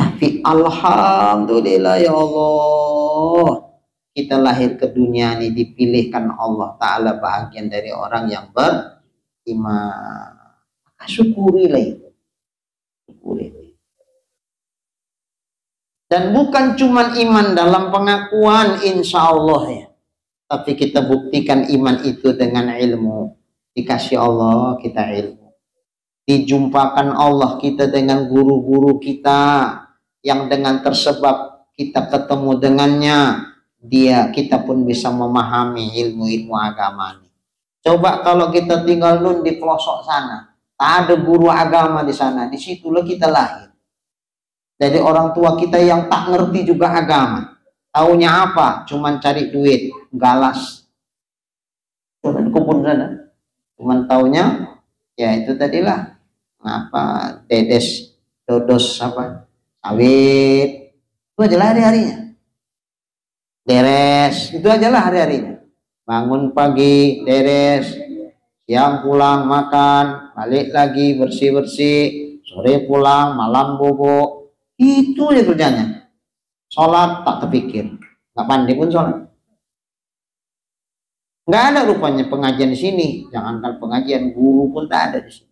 A: Tapi alhamdulillah ya Allah, kita lahir ke dunia ini dipilihkan Allah Ta'ala bahagian dari orang yang beriman. Syukurilah itu. Syukurilah. Dan bukan cuma iman dalam pengakuan insya Allah ya, tapi kita buktikan iman itu dengan ilmu. Dikasih Allah kita ilmu, dijumpakan Allah kita dengan guru-guru kita yang dengan tersebab kita ketemu dengannya, kita pun bisa memahami ilmu-ilmu agama ini. Coba kalau kita tinggal nun di pelosok sana, tak ada guru agama di sana, disitulah kita lahir. Jadi orang tua kita yang tak ngerti juga agama, taunya apa? Cuman cari duit, galas. Kebun sana, cuman taunya ya itu tadilah apa, dedes, dodos, apa, sawit, itu aja lah hari-harinya. Deres, itu aja lah hari-harinya. Bangun pagi, deres, siang pulang makan, balik lagi bersih-bersih, sore pulang, malam bobo. Itu ya kerjanya. Sholat tak terpikir, nggak pandai pun sholat. Nggak ada rupanya pengajian di sini. Jangankan pengajian, guru pun tak ada di sini.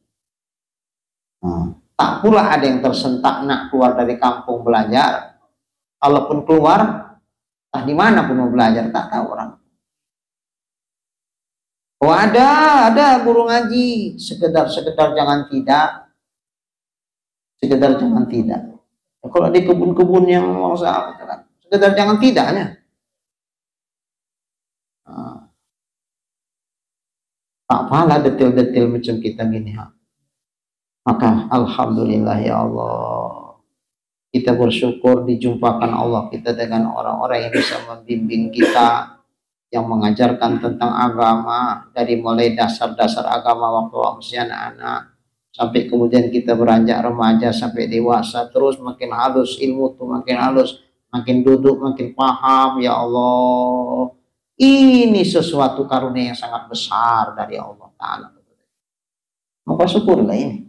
A: Tak pula ada yang tersentak nak keluar dari kampung belajar. Kalaupun keluar, tak di mana pun mau belajar, tak tahu orang. Oh ada guru ngaji, sekedar jangan tidak, sekedar jangan tidak. Kalau di kebun-kebun yang mau sekedar jangan tidaknya. Tak apalah detail-detail macam kita gini. Maka alhamdulillah ya Allah, kita bersyukur dijumpakan Allah kita dengan orang-orang yang bisa membimbing kita, yang mengajarkan tentang agama dari mulai dasar-dasar agama waktu masih anak-anak sampai kemudian kita beranjak remaja sampai dewasa, terus makin halus ilmu tuh, makin halus, makin duduk makin paham. Ya Allah, ini sesuatu karunia yang sangat besar dari Allah Ta'ala. Maka syukurlah ini.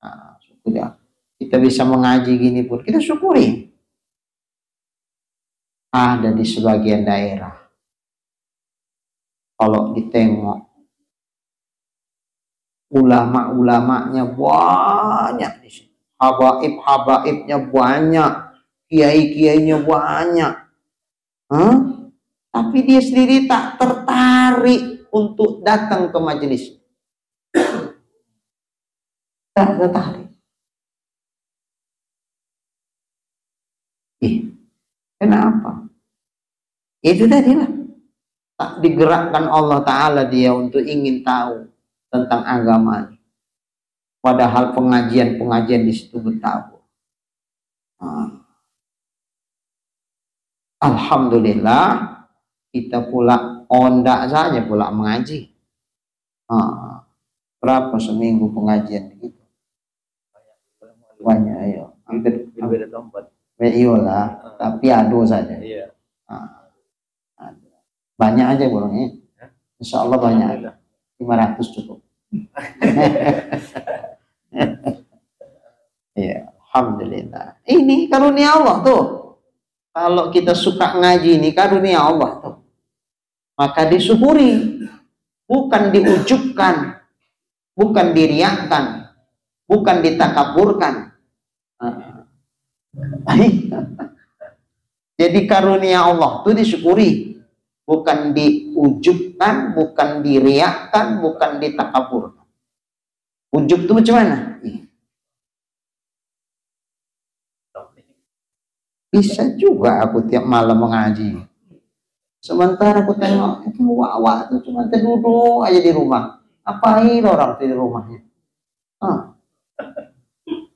A: Nah, syukur ya. Kita bisa mengaji gini pun kita syukuri. Ada di sebagian daerah, kalau ditengok ulama-ulamanya banyak di sini, habaib-habaibnya banyak, kiai-kiainya banyak, tapi dia sendiri tak tertarik untuk datang ke majelis. Tak tertarik. Kenapa? Itu tadilah, tak digerakkan Allah Ta'ala dia untuk ingin tahu tentang agama ini. Padahal pengajian-pengajian di situ bertabur. Alhamdulillah kita pula ondak saja pula mengaji. Berapa seminggu pengajian gitu? Banyak, ayo. Hampir
B: beda tempat.
A: Iyalah, tapi ado saja.
B: Iya.
A: Banyak aja borongnya. Insya Allah banyak. 500 cukup. Ya, alhamdulillah. Ini karunia Allah tuh. Kalau kita suka ngaji ini karunia Allah tuh. Maka disyukuri, bukan diujubkan, bukan diriakkan, bukan ditakaburkan. Jadi karunia Allah tuh disyukuri, bukan diujubkan, bukan diriakkan, bukan ditakaburkan. Ujub tuh macam mana? Bisa juga aku tiap malam mengaji. Sementara aku tengok itu awak tuh cuma terduduk aja di rumah. Apain orang tuh di rumahnya?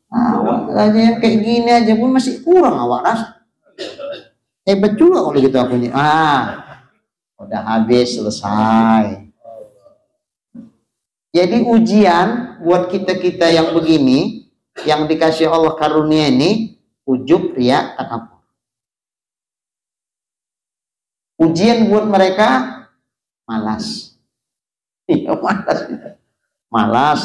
A: Awak aja yang kayak gini aja pun masih kurang awak rasa. Hebat juga kalau gitu aku nih. Udah habis, selesai. Jadi ujian buat kita-kita yang begini, yang dikasih Allah karunia ini, ujub, riya, takabur. Ujian buat mereka malas. Iya, malas. Malas.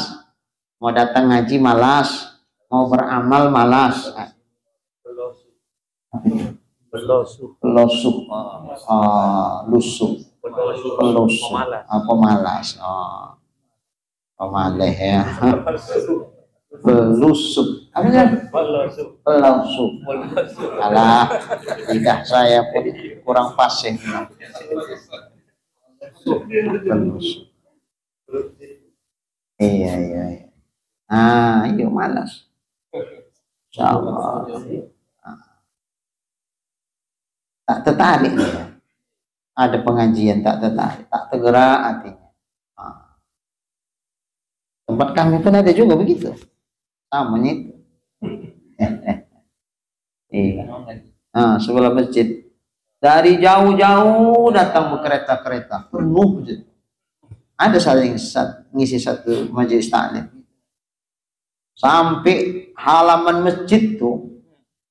A: Mau datang ngaji malas. Mau beramal malas.
B: Pelosuh.
A: Lusuk. Pelusuk. Pemalas. Pemaleh ya. Pelusuk. Apa sih? Pelusuk. Alah, lidah saya pun kurang fasih. Pelusuk. Iya. Iya malas. Insyaallah. Tak tertarik ya. Ada pengajian tak tertarik, tak tergerak hatinya. Tempat kami pun ada juga begitu. Samanya itu. Iya. Sebelah masjid. Dari jauh-jauh datang berkereta-kereta penuh. Ada saling ngisi satu majelis taklim. Sampai halaman masjid tuh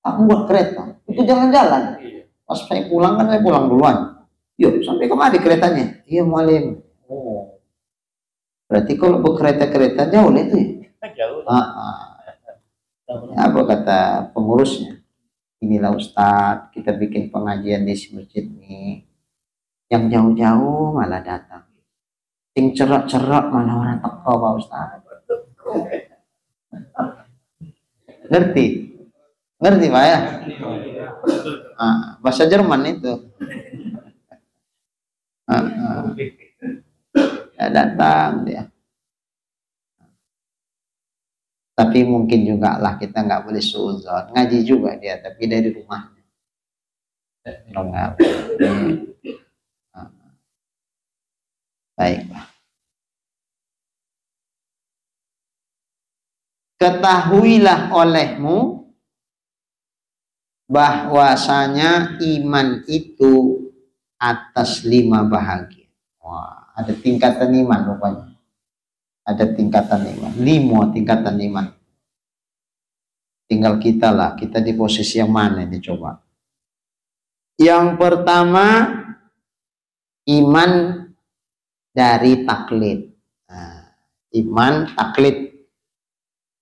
A: aku buat kereta. Itu jalan-jalan. Pas saya pulang kan saya pulang duluan. Yuk, sampai kemari keretanya? Iya, Mualim. Oh. Berarti kalau berkereta-kereta jauh itu ya?
B: Jauh.
A: Apa kata pengurusnya? Inilah Ustadz, kita bikin pengajian di masjid ini. Yang jauh-jauh malah datang. Yang cerak-cerak malah orang teko Pak Ustadz. Ngerti? Ngerti Pak ya? Bahasa Jerman itu. Ya, datang dia. Tapi mungkin juga lah kita nggak boleh suuzon. Ngaji juga dia, tapi dari rumahnya. Baiklah. Ketahuilah olehmu bahwasanya iman itu atas 5 bahagian. Wah, ada tingkatan iman rupanya. Ada tingkatan iman. 5 tingkatan iman. Tinggal kita lah, kita di posisi yang mana dicoba. Yang pertama, iman dari taklid. Iman taklid,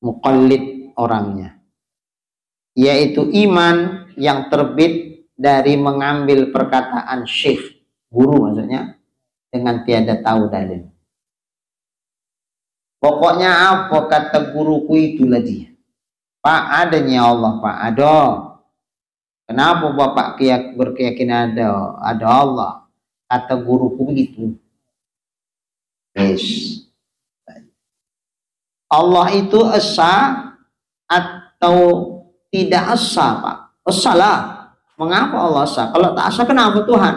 A: muqallid orangnya. Yaitu iman yang terbit dari mengambil perkataan syekh, guru maksudnya, dengan tiada tahu dalil. Pokoknya apa kata guruku itulah dia. Pak, adanya Allah, Pak, ada. Kenapa Bapak berkeyakinan ada Allah? Kata guruku begitu. Yes. Allah itu esa atau tidak esa, Pak? Esa lah. Mengapa Allah esa? Kalau tak esa, kenapa Tuhan?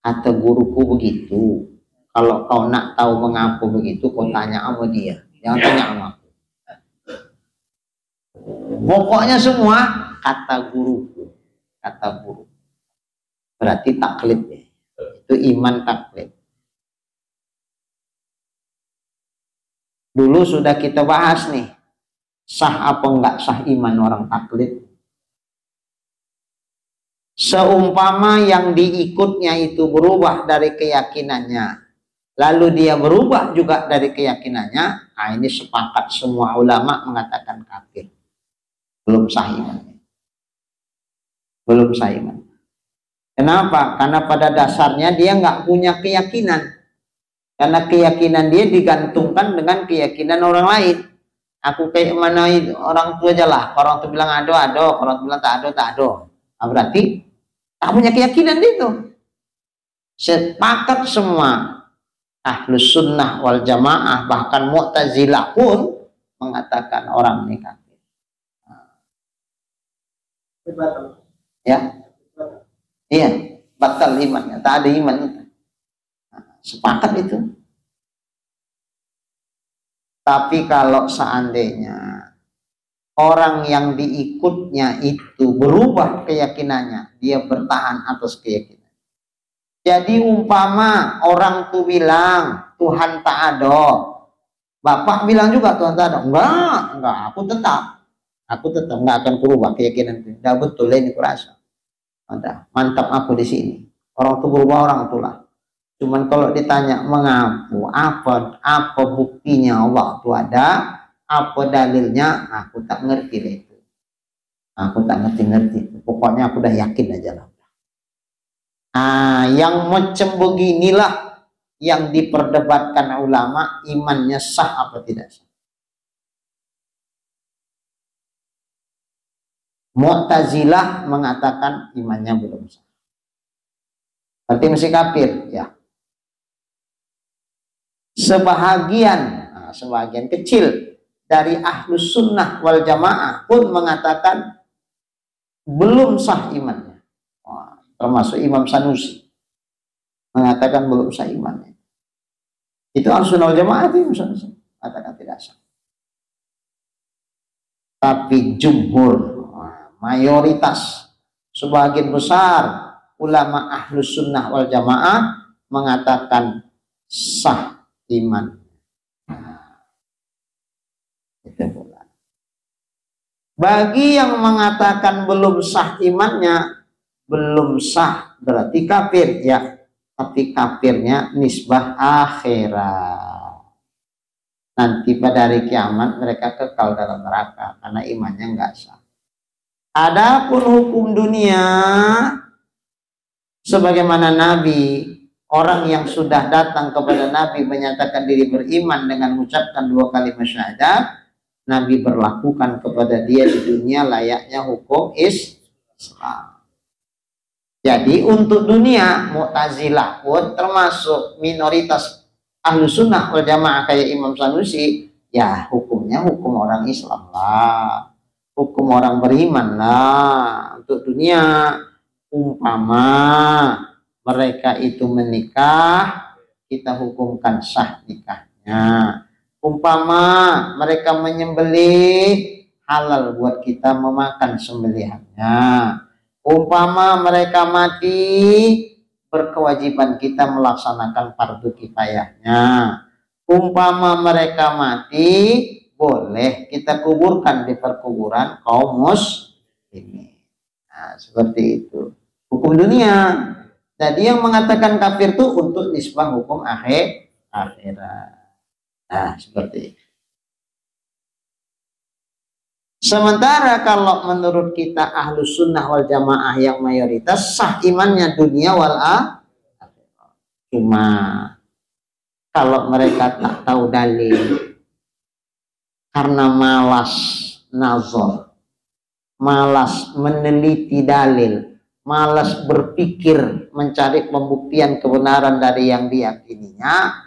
A: Kata guruku begitu. Kalau kau nak tahu mengapa begitu, kau tanya sama dia. Jangan tanya sama aku. Pokoknya semua kata guruku. Kata guru. Berarti taklid ya. Itu iman taklid. Dulu sudah kita bahas nih, sah apa enggak sah iman orang taklid. Seumpama yang diikutnya itu berubah dari keyakinannya, lalu dia berubah juga dari keyakinannya, nah ini sepakat semua ulama mengatakan kafir. Belum sah imannya. Belum sah iman. Kenapa? Karena pada dasarnya dia nggak punya keyakinan. Karena keyakinan dia digantungkan dengan keyakinan orang lain. Aku kayak mana orang tua aja lah. Orang tua bilang ado, orang tua bilang tak ado. Nah, berarti tak punya keyakinan itu. Sepakat semua Ahlus Sunnah wal Jamaah, bahkan Mu'tazilah pun mengatakan orang ini kafir. Ya, iya, batal imannya, tak ada iman itu. Sepakat itu. Tapi kalau seandainya orang yang diikutnya itu berubah keyakinannya, dia bertahan atas keyakinan. Jadi umpama orang tuh bilang Tuhan tak ada, bapak bilang juga Tuhan tak ada. Enggak, aku tetap nggak akan berubah keyakinan itu. Dah betul ini kurasa. Ada, mantap aku di sini. Orang tuh berubah orang itulah. Cuman kalau ditanya mengaku apa buktinya Allah itu ada, apa dalilnya, aku tak ngerti deh itu. Aku tak ngerti. Pokoknya aku udah yakin aja lah. Yang macam beginilah yang diperdebatkan ulama, imannya sah apa tidak sah. Mu'tazilah mengatakan imannya belum sah. Berarti masih kafir, ya. Sebahagian kecil dari Ahlus Sunnah wal Jamaah pun mengatakan belum sah imannya. Termasuk Imam Sanusi mengatakan belum sah imannya. Itu Ahlus Sunnah wal Jamaah itu Imam Sanusi katakan tidak sah. Tapi jumhur, mayoritas, sebagian besar ulama Ahlus Sunnah wal Jamaah mengatakan sah iman. Itu pula. Bagi yang mengatakan belum sah imannya, belum sah berarti kafir, ya. Tapi kafirnya nisbah akhirat. Nanti pada hari kiamat mereka kekal dalam neraka karena imannya enggak sah. Adapun hukum dunia, sebagaimana Nabi, orang yang sudah datang kepada Nabi menyatakan diri beriman dengan mengucapkan 2 kalimat syahadat, Nabi berlakukan kepada dia di dunia layaknya hukum Islam. Jadi untuk dunia, Mu'tazilah pun termasuk minoritas Ahlus Sunnah wal Jamaah kayak Imam Sanusi, ya hukumnya hukum orang Islam lah, hukum orang beriman lah. Untuk dunia, umpama mereka itu menikah, kita hukumkan sah nikahnya. Umpama mereka menyembelih, halal buat kita memakan sembelihannya. Umpama mereka mati, berkewajiban kita melaksanakan fardu kifayahnya. Umpama mereka mati, boleh kita kuburkan di perkuburan kaum muslimin. Nah, seperti itu hukum dunia. Jadi yang mengatakan kafir itu untuk nisbah hukum akhirat. Nah, seperti itu. Sementara kalau menurut kita Ahlus Sunnah wal Jamaah yang mayoritas sah imannya dunia wal akhirat. Cuma kalau mereka tak tahu dalil, karena malas nazar, malas meneliti dalil, malas berpikir mencari pembuktian kebenaran dari yang diyakininya,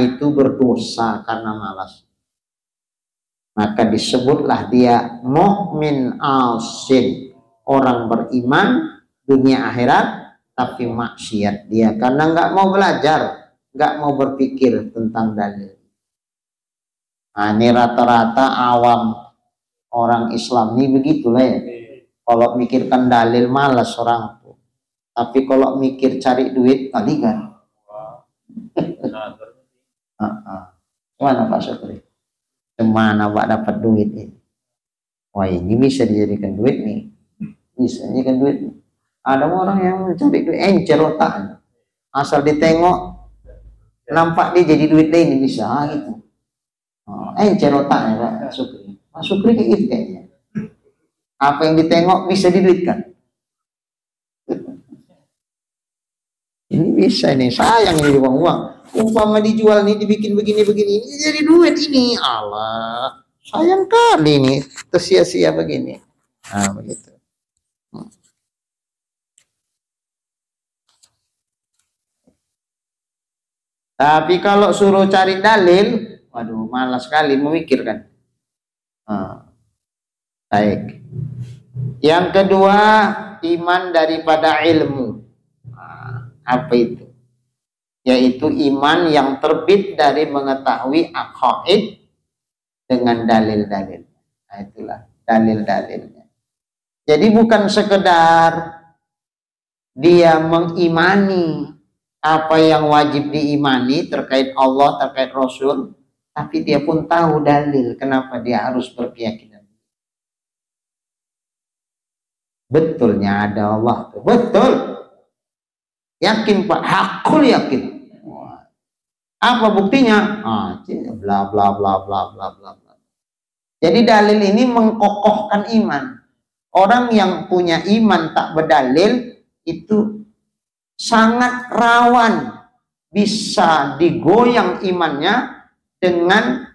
A: itu berdosa karena malas. Maka disebutlah dia mukmin asin, orang beriman dunia akhirat tapi maksiat dia karena nggak mau belajar, nggak mau berpikir tentang dalil. Nah, ini rata-rata awam orang Islam ini begitulah ya. Kalau mikirkan dalil malas orang tuh, tapi kalau mikir cari duit kali kan. Mana Pak Syukri? Kemana Pak dapat duit ini? Wah ini bisa dijadikan duit nih. Bisa dijadikan duit nih. Ada orang yang mencari duit encer otaknya. Asal ditengok nampak dia jadi duit deh ini bisa gitu. Encer otaknya Pak Syukri. Pak Syukri kayak gitu kayaknya. Apa yang ditengok bisa diduitkan. Ini bisa nih, sayang ini uang-uang. Umpama dijual nih, dibikin begini-begini, ini jadi duit ini. Allah, sayang kali nih, tersia-sia begini. Nah, begitu. Tapi kalau suruh cari dalil, waduh, malas sekali memikirkan. Baik. Yang kedua, iman daripada ilmu. Apa itu? Yaitu iman yang terbit dari mengetahui aqaid dengan dalil-dalil. Nah, itulah dalil-dalilnya. Jadi bukan sekedar dia mengimani apa yang wajib diimani terkait Allah, terkait Rasul, tapi dia pun tahu dalil kenapa dia harus berkeyakinan. Betulnya ada Allah. Betul. Yakin Pak, hakul yakin. Apa buktinya? Bla bla bla bla bla bla. Jadi dalil ini mengkokohkan iman. Orang yang punya iman tak berdalil itu sangat rawan bisa digoyang imannya dengan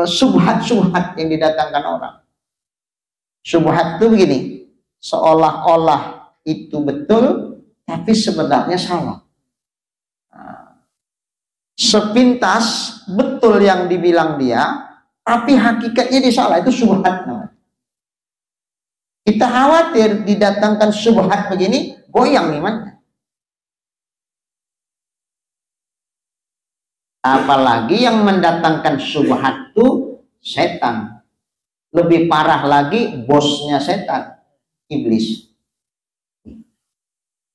A: subhat-subhat yang didatangkan orang. Subhat itu begini, seolah-olah itu betul tapi sebenarnya salah. Sepintas betul yang dibilang dia, tapi hakikatnya dia salah. Itu subhat namanya. Kita khawatir didatangkan subhat begini, goyang imannya. Apalagi yang mendatangkan subhat itu setan. Lebih parah lagi bosnya setan, iblis.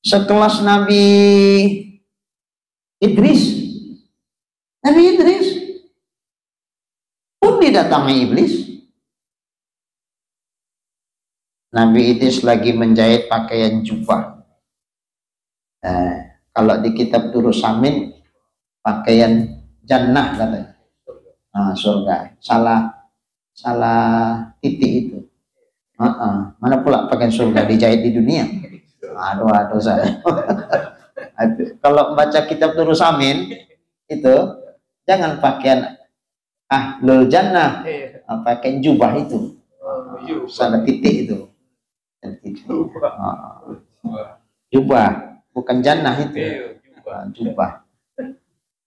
A: Sekelas Nabi Idris. Nabi Idris pun didatangi iblis. Nabi Idris lagi menjahit pakaian jubah. Kalau di kitab Durus Samin, pakaian jannah katanya. Surga. Salah titik itu. Mana pula pakaian surga dijahit di dunia? Aduh saya. Kalau membaca kitab Durus Samin itu jangan pakaian ahlul jannah, pakaian jubah itu. Salah titik itu. Jubah, bukan jannah itu. Jubah.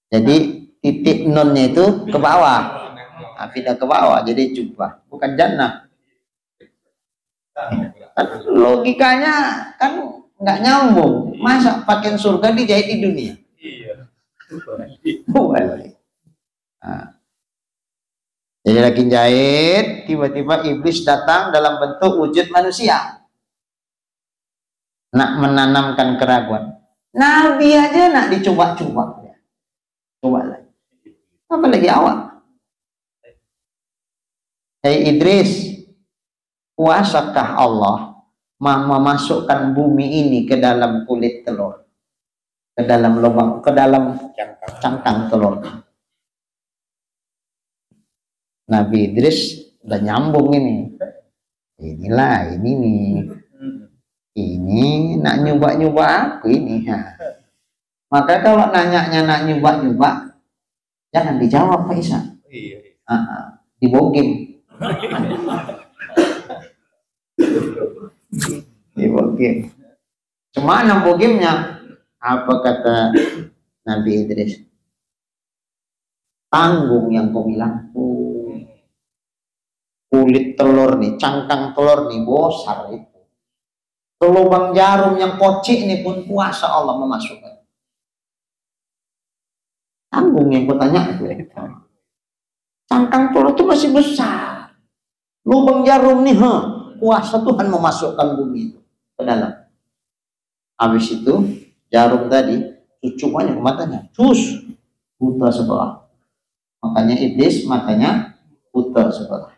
A: Jadi titik nonnya itu ke bawah. Pindah ke bawah jadi jubah, bukan jannah. Logikanya kan nggak nyambung. Masa pakaian surga dijahit di dunia? Iya. Jadi lagi jahit, tiba-tiba iblis datang dalam bentuk wujud manusia, nak menanamkan keraguan. Nabi aja nak dicoba-coba, coba lagi, apa lagi awak? Hei Idris, kuasakah Allah memasukkan bumi ini ke dalam kulit telur, ke dalam lubang, ke dalam cangkang telur? Nabi Idris udah nyambung ini. Inilah ini nih. Ini nak nyoba-nyoba aku ini. Maka kalau nanyanya nak nyoba-nyoba, jangan dijawab Pak Isa. Dibogim. Dibogim. Cemana bogimnya? Apa kata Nabi Idris? Tanggung yang kau bilang. Kulit telur nih, cangkang telur nih bosar itu. Lubang jarum yang kocik ini pun kuasa Allah memasukkan. Tanggung yang kau tanya itu. Cangkang telur itu masih besar. Lubang jarum nih, kuasa Tuhan memasukkan bumi itu ke dalam. Habis itu jarum tadi cucuk banyak matanya, cus buta sebelah. Makanya iblis matanya buta sebelah.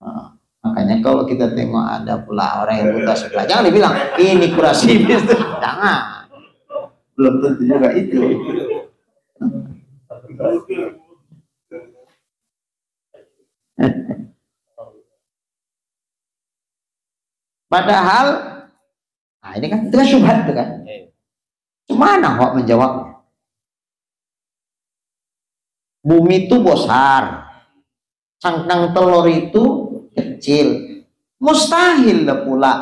A: Nah, makanya kalau kita tengok ada pula orang yang buta sebelah, jangan dibilang ini kurasi iblis, jangan. Belum tentu juga itu. Padahal, nah ini kan itu kan syubhat itu kan. Gimana kok menjawabnya? Bumi itu besar, cangkang telur itu kecil. Mustahil lah pula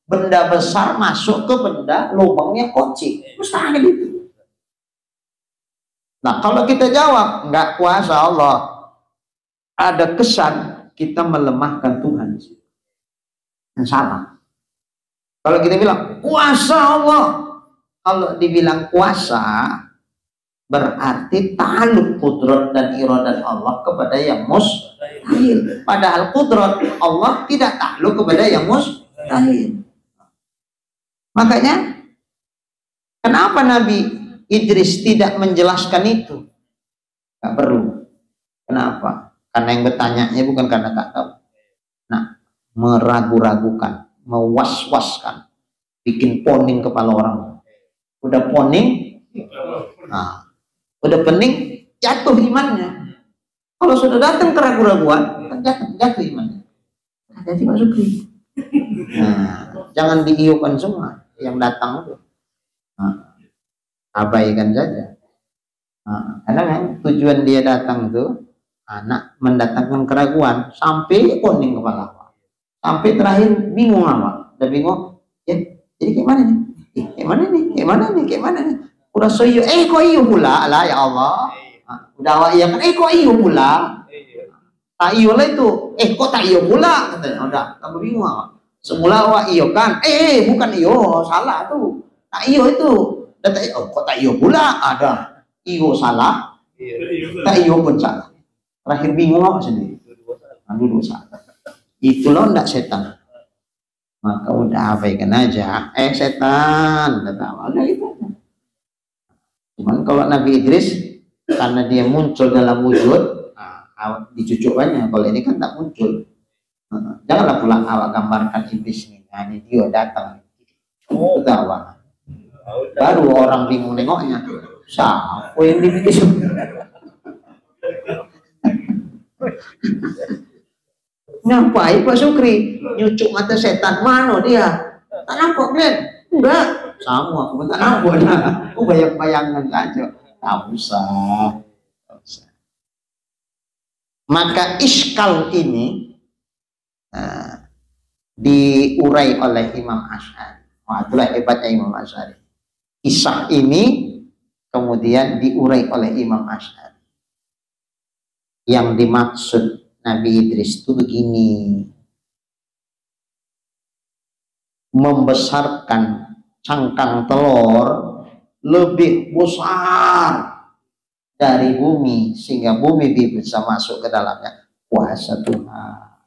A: benda besar masuk ke benda lubangnya kecil. Mustahil itu. Nah kalau kita jawab nggak kuasa Allah, ada kesan kita melemahkan Tuhan. Yang salah. Kalau kita bilang kuasa Allah, kalau dibilang kuasa berarti ta'alluq qudrat dan iradat Allah kepada yang mustahil. Padahal qudrat Allah tidak ta'alluq kepada yang mustahil. Makanya kenapa Nabi Idris tidak menjelaskan itu? Gak perlu. Kenapa? Karena yang bertanya bukan karena tak tahu. Nah, meragu-ragukan, mewas-waskan, bikin poning kepala orang. Udah poning, nah, udah pening, jatuh imannya. Kalau sudah datang keraguan-raguan, kan jatuh imannya. Jadi Pak Sukri. Nah, jangan diiukan semua yang datang itu. Nah, abaikan saja. Nah, karena kan tujuan dia datang itu anak mendatangkan keraguan sampai poning kepala. Sampai terakhir bingung awak, udah bingung, ya jadi kayak mana nih? Kayak mana nih? Kayak mana nih? Kayak mana nih? Udah soyo, kok iyo pula lah ya Allah. Udah awak iya kan, kok iyo pula? Tak iyo lah itu, kok tak iyo pula? Katanya, udah, kamu bingung awak. Semula awak iyo kan, bukan iyo, salah tuh. Tak iyo itu, dan kok tak iyo pula? Ada, iyo salah, tak iyo pun salah. Terakhir bingung awak sendiri. Dulu salah. Itu loh ndak setan, maka udah abaikan aja. Setan, udah itu. Cuman kalau Nabi Idris karena dia muncul dalam wujud, dicucukkannya. Kalau ini kan tak muncul. Janganlah pulang awak gambarkan iblis ini. Nah, ini dia datang. Ketawa. Baru orang bingung nengoknya. Siapa yang dibikin? Ngapain Pak Sukri nyucuk mata setan? Mana dia? Tak nampak Glenn? Enggak, sama aku tak nampak. Aku bayang-bayangan saja. Tak usah. Maka iskal ini diurai oleh Imam Asy'ari. Wah, itulah hebatnya Imam Asy'ari. Kisah ini kemudian diurai oleh Imam Asy'ari. Yang dimaksud Nabi Idris itu begini, membesarkan cangkang telur lebih besar dari bumi sehingga bumi bisa masuk ke dalamnya, kuasa Tuhan.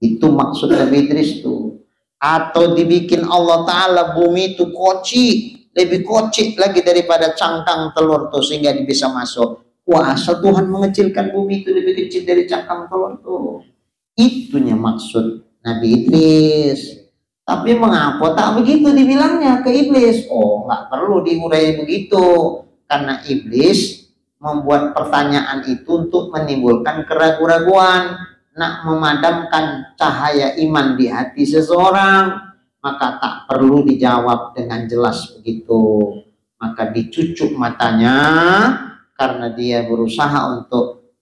A: Itu maksud Nabi Idris itu. Atau dibikin Allah Ta'ala bumi itu kocik, lebih kocik lagi daripada cangkang telur tuh sehingga bisa masuk. Kuasa Tuhan mengecilkan bumi itu lebih kecil dari cangkang telur tuh. Itunya maksud Nabi Idris. Tapi mengapa tak begitu dibilangnya ke iblis? Oh, nggak perlu diurai begitu. Karena iblis membuat pertanyaan itu untuk menimbulkan keraguan-raguan, nak memadamkan cahaya iman di hati seseorang, maka tak perlu dijawab dengan jelas begitu. Maka dicucuk matanya karena dia berusaha untuk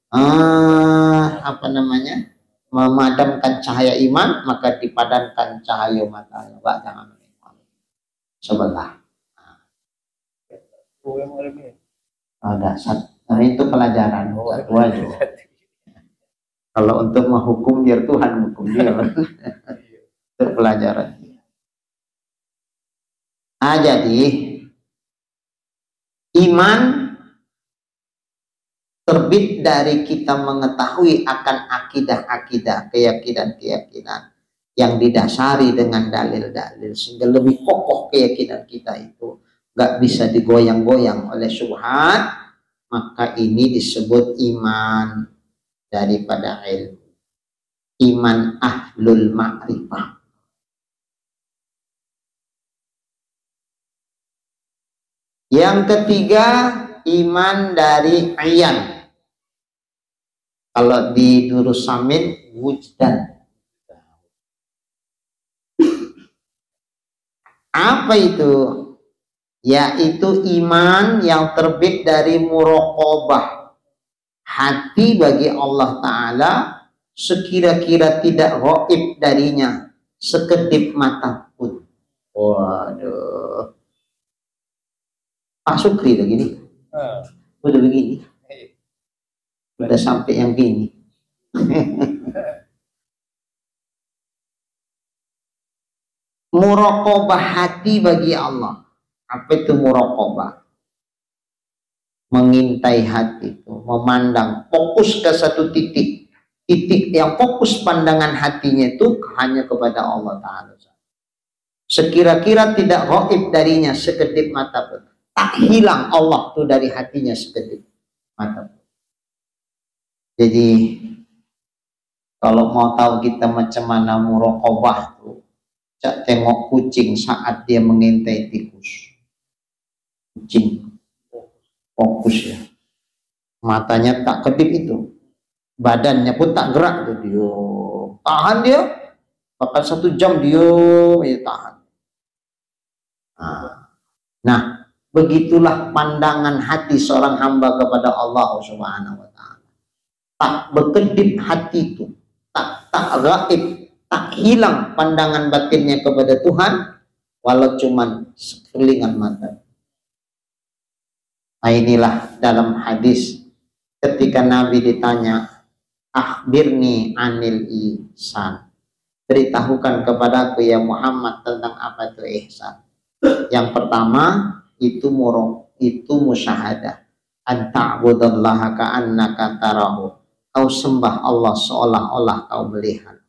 A: memadamkan cahaya iman, maka dipadamkan cahaya matanya. Pak, jangan sebelah. Ada nah, itu pelajaran satu aja. Kalau untuk menghukum biar Tuhan hukum dia. Itu pelajaran. Jadi iman terbit dari kita mengetahui akan akidah-akidah, keyakinan-keyakinan yang didasari dengan dalil-dalil sehingga lebih kokoh keyakinan kita itu. nggak bisa digoyang-goyang oleh syubhat, maka ini disebut iman daripada ilmu, iman ahlul ma'rifah. Yang ketiga, iman dari ayan. Kalau di Durus Samin, wujdan. Apa itu? Yaitu iman yang terbit dari muraqabah. Hati bagi Allah Ta'ala sekira-kira tidak gaib darinya sekedip mata pun. Waduh. Pak Sukri udah gini. Udah begini. Udah sampai yang gini. Muraqabah hati bagi Allah. Apa itu muraqabah? Mengintai hati itu, memandang, fokus ke satu titik. Titik yang fokus pandangan hatinya itu hanya kepada Allah Ta'ala. Sekira-kira tidak gaib darinya sekedip mata pun. Tak hilang Allah tuh dari hatinya sekedip mata pun. Jadi kalau mau tahu kita macam mana muraqabah tuh, cak tengok kucing saat dia mengintai tikus. Kucing fokus ya, matanya tak kedip itu, badannya pun tak gerak tuh, dia tahan, dia bahkan 1 jam dia tahan. Nah, begitulah pandangan hati seorang hamba kepada Allah Subhanahu wa Ta'ala. Tak berkedip hati itu, tak gaib, tak hilang pandangan batinnya kepada Tuhan, walau cuman sekelingan mata. Nah, inilah dalam hadis ketika Nabi ditanya, akhbirni anil ihsan, beritahukan kepadaku ya Muhammad tentang apa itu ihsan. Yang pertama itu musyahadah, an ta'budallaha ka'annaka tarahu, kau sembah Allah seolah-olah kau melihat.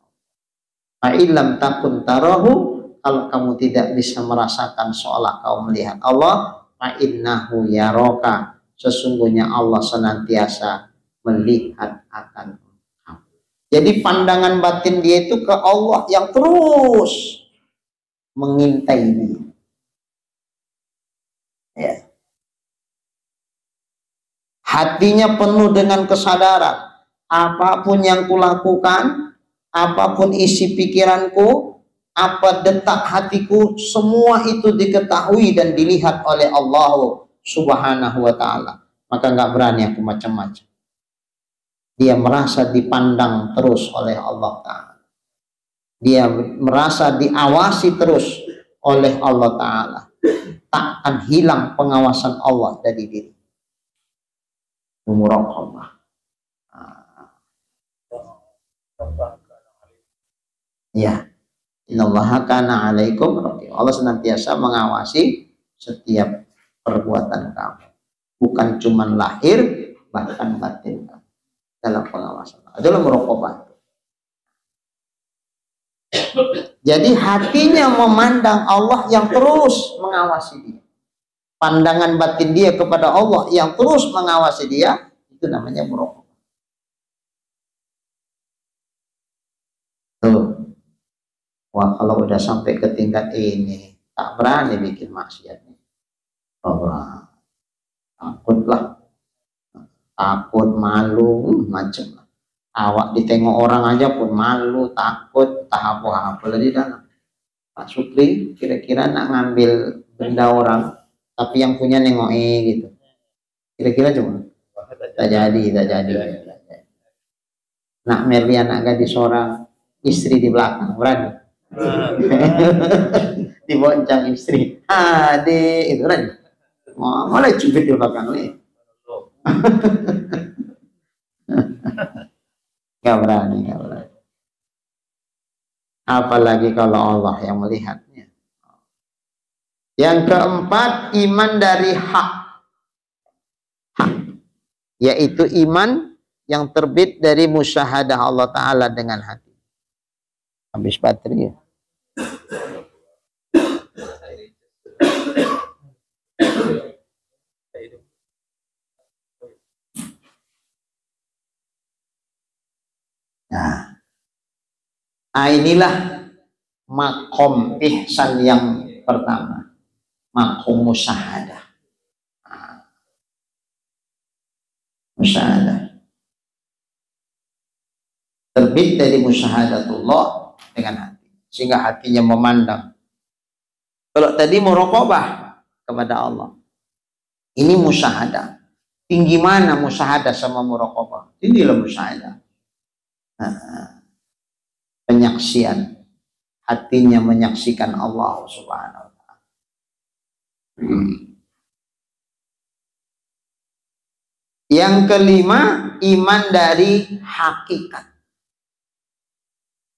A: Fa illam takun tarahu, kalau kamu tidak bisa merasakan seolah kau melihat Allah, fa innahu yaraka, sesungguhnya Allah senantiasa melihat akan kamu. Jadi pandangan batin dia itu ke Allah yang terus mengintai dia. Ya. Hatinya penuh dengan kesadaran, apapun yang kulakukan, apapun isi pikiranku, apa detak hatiku, semua itu diketahui dan dilihat oleh Allah Subhanahu wa Ta'ala. Maka nggak berani aku macam-macam. Dia merasa dipandang terus oleh Allah Ta'ala. Dia merasa diawasi terus oleh Allah Ta'ala. Tak akan hilang pengawasan Allah dari diri. Muraqabah. Ya. Innallaha kana 'alaikum raqib. Allah senantiasa mengawasi setiap perbuatan kamu. Bukan cuma lahir, bahkan batin kamu. Dalam pengawasan. Adalah muraqabah. Jadi hatinya memandang Allah yang terus mengawasi dia. Pandangan batin dia kepada Allah yang terus mengawasi dia, itu namanya muraqabah. Tuh. Wah, kalau udah sampai ke tingkat ini, tak berani bikin maksiat. Oh, takutlah, takut, malu, macam lah. Awak ditengok orang aja pun malu, takut, tak apa-apa di dalam. Pak Supri kira-kira nak ngambil benda orang, tapi yang punya nengoki gitu. Kira-kira cuma tak jadi. Nak Merli anak gadis seorang, istri di belakang, berani. Diboncang istri, adik itu kan malah cubit di belakang nih. Gak berani. Apalagi kalau Allah yang melihatnya. Yang keempat, iman dari hak, yaitu iman yang terbit dari musyahadah Allah Ta'ala dengan hati. Habis baterai ya. Inilah makom ihsan yang pertama, makom musyahadah. Musyahadah terbit dari musyahadatullah dengan hati, sehingga hatinya memandang. Kalau tadi muraqabah kepada Allah, ini musyahadah. Tinggi mana musyahadah sama muraqabah? Inilah musyahadah. Penyaksian, hatinya menyaksikan Allah Subhanahu wa ta'ala. Yang kelima, iman dari hakikat.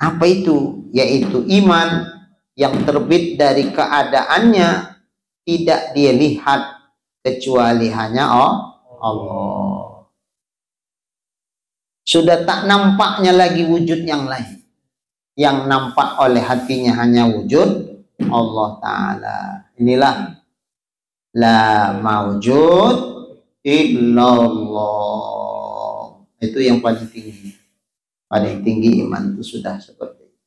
A: Apa itu? Yaitu iman yang terbit dari keadaannya tidak dia lihat kecuali hanya Allah. Sudah tak nampaknya lagi wujud yang lain. Yang nampak oleh hatinya hanya wujud Allah Ta'ala. Inilah la mawjud illallah. Itu yang paling tinggi. Paling tinggi iman itu sudah seperti itu.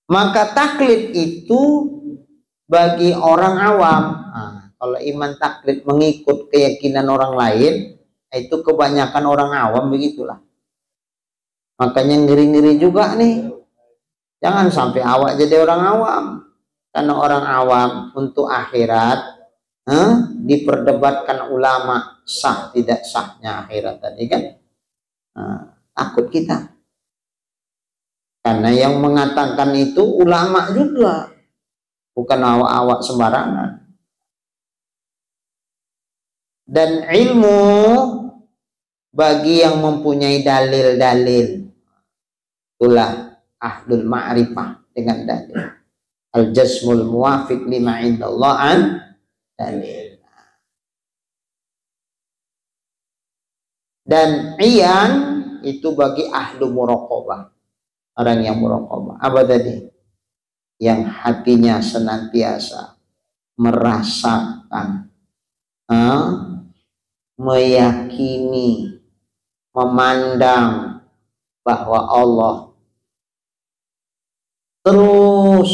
A: Maka taklid itu bagi orang awam. Kalau iman taklid mengikut keyakinan orang lain, itu kebanyakan orang awam begitulah. Makanya ngeri-ngeri juga nih. Jangan sampai awak jadi orang awam. Karena orang awam untuk akhirat diperdebatkan ulama sah tidak sahnya akhirat tadi kan. Takut kita. Karena yang mengatakan itu ulama juga. Bukan awak-awak sembarangan. Dan ilmu bagi yang mempunyai dalil-dalil. Itulah ahlul ma'rifah dengan dalil. Al-jasmul muwafiq lima indallah an dalil. Dan iyan itu bagi ahlu muraqabah. Orang yang muraqabah. Apa tadi? Yang hatinya senantiasa merasakan, meyakini, memandang bahwa Allah terus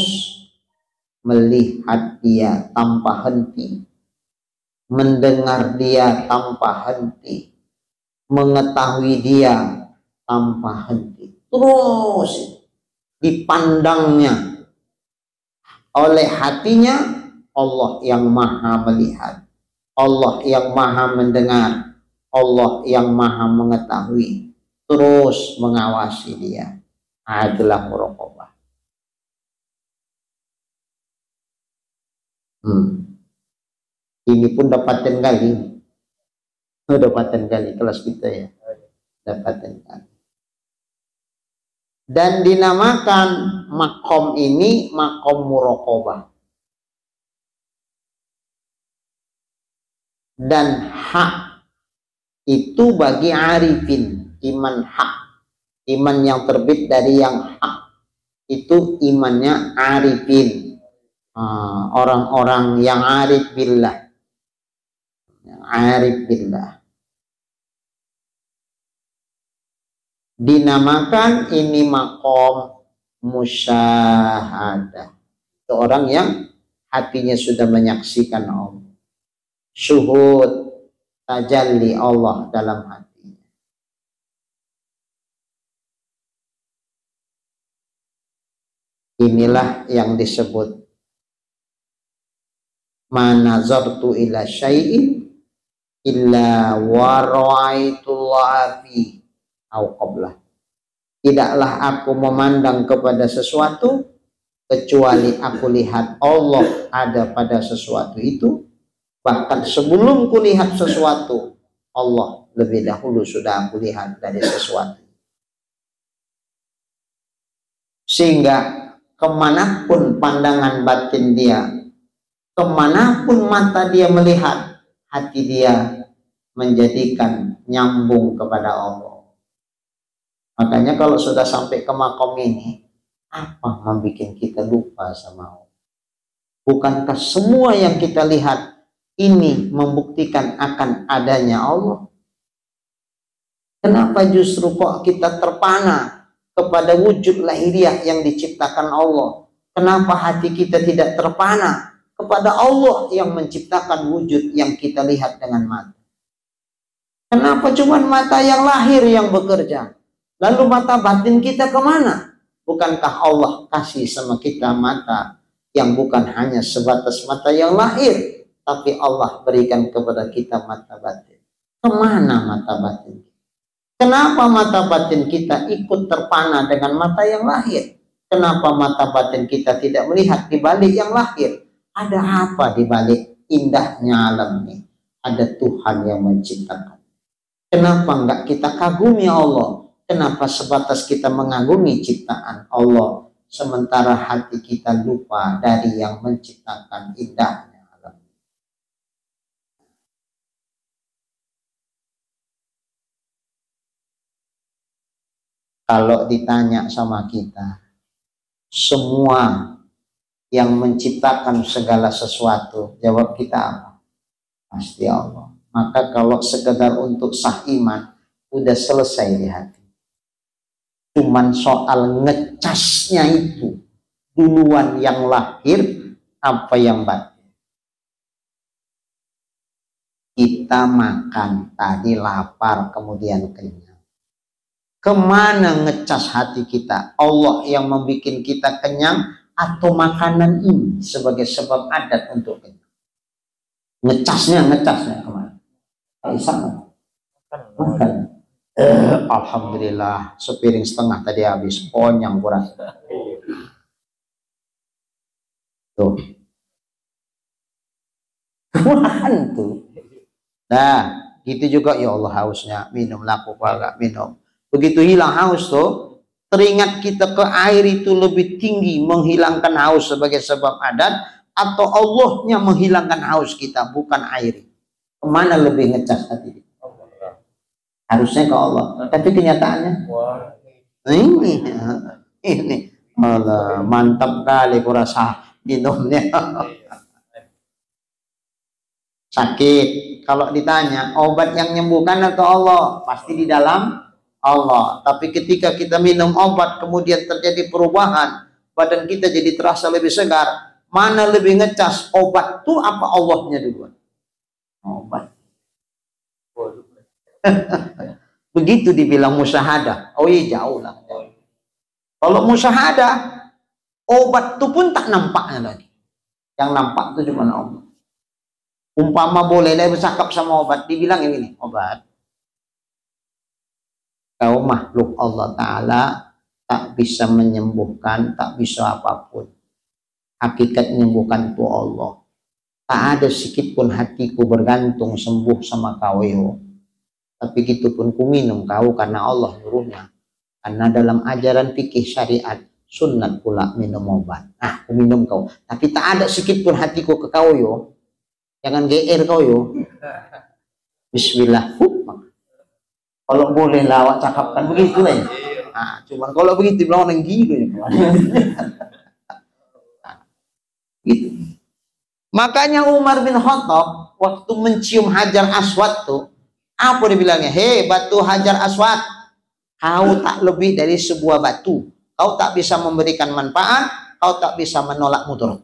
A: melihat dia tanpa henti, mendengar dia tanpa henti, mengetahui dia tanpa henti, terus dipandangnya oleh hatinya. Allah yang maha melihat, Allah yang maha mendengar, Allah yang maha mengetahui, terus mengawasi dia. Adalah muraqabah. Ini pun dapatkan kali. Dapatkan kali kelas kita ya. Dapatkan kali. Dan dinamakan makom ini makom muraqabah. Dan hak itu bagi arifin, iman hak, iman yang terbit dari yang hak itu imannya arifin, orang-orang yang arif billah, dinamakan ini makom musyahadah. Itu orang yang hatinya sudah menyaksikan Allah, syuhud tajalli Allah dalam hatinya. Inilah yang disebut manazartu ila syai'in illa wa ra'aitullaha fi au qablah. Tidaklah aku memandang kepada sesuatu kecuali aku lihat Allah ada pada sesuatu itu. Bahkan sebelum kulihat sesuatu, Allah lebih dahulu sudah aku lihat dari sesuatu. Sehingga kemanapun pandangan batin dia, kemanapun mata dia melihat, hati dia menjadikan nyambung kepada Allah. Makanya kalau sudah sampai ke makom ini, apa membuat kita lupa sama Allah? Bukankah semua yang kita lihat ini membuktikan akan adanya Allah? Kenapa justru kok kita terpana kepada wujud lahiriah yang diciptakan Allah? Kenapa hati kita tidak terpana kepada Allah yang menciptakan wujud yang kita lihat dengan mata? Kenapa cuma mata yang lahir yang bekerja? Lalu mata batin kita kemana? Bukankah Allah kasih sama kita mata yang bukan hanya sebatas mata yang lahir, tapi Allah berikan kepada kita mata batin. Kemana mata batin? Kenapa mata batin kita ikut terpana dengan mata yang lahir? Kenapa mata batin kita tidak melihat di balik yang lahir? Ada apa di balik indahnya alam ini? Ada Tuhan yang menciptakan. Kenapa enggak kita kagumi Allah? Kenapa sebatas kita mengagumi ciptaan Allah, sementara hati kita lupa dari yang menciptakan indahnya alam? Kalau ditanya sama kita, semua yang menciptakan segala sesuatu, jawab kita apa? Pasti Allah. Maka kalau sekedar untuk sah iman, udah selesai di hati. Cuman soal ngecasnya itu, duluan yang lahir, apa yang batin. Kita makan, tadi lapar, kemudian kenyang. Kemana ngecas hati kita? Allah yang membuat kita kenyang, atau makanan ini sebagai sebab adat untuk kenyang? Ngecasnya kemana? Sama. Makan. Alhamdulillah, sepiring setengah tadi habis, konyang kurang. Tuh. Makan tuh. Nah, gitu juga, ya Allah hausnya, minum laku agak minum. Begitu hilang haus tuh, teringat kita ke air itu lebih tinggi menghilangkan haus sebagai sebab adat, atau Allahnya menghilangkan haus kita, bukan air. Kemana lebih ngecas hati? Harusnya ke Allah, tapi kenyataannya ini Allah, mantap kali kurasa minumnya. Sakit, kalau ditanya obat yang menyembuhkan atau Allah, pasti di dalam Allah. Tapi ketika kita minum obat kemudian terjadi perubahan, badan kita jadi terasa lebih segar, mana lebih ngecas, obat tuh apa Allahnya duluan? Obat. Begitu dibilang musyahadah, oh iya jauh lah. Kalau musyahadah, obat itu pun tak nampaknya lagi. Yang nampak itu cuma Allah. Umpama boleh dia bercakap sama obat, dibilang yang ini, obat, kau makhluk Allah Ta'ala, tak bisa menyembuhkan, tak bisa apapun. Hakikat menyembuhkan itu Allah. Tak ada sedikit pun hatiku bergantung sembuh sama kau yo. Tapi gitu pun ku minum kau karena Allah nyuruhnya. Karena dalam ajaran fikih syariat sunat pula minum obat. Nah, ku minum kau. Tapi tak ada sedikit pun hatiku ke kau yo. Jangan GR kau yo. Bismillah. Kalau boleh lawak cakapkan begitu ya. Nah, cuman kalau begitu bilang orang gila ya. Gitu. Makanya Umar bin Khattab waktu mencium Hajar Aswad tuh, apa dibilangnya? Hei batu Hajar Aswad, kau tak lebih dari sebuah batu. Kau tak bisa memberikan manfaat, kau tak bisa menolak mudarat.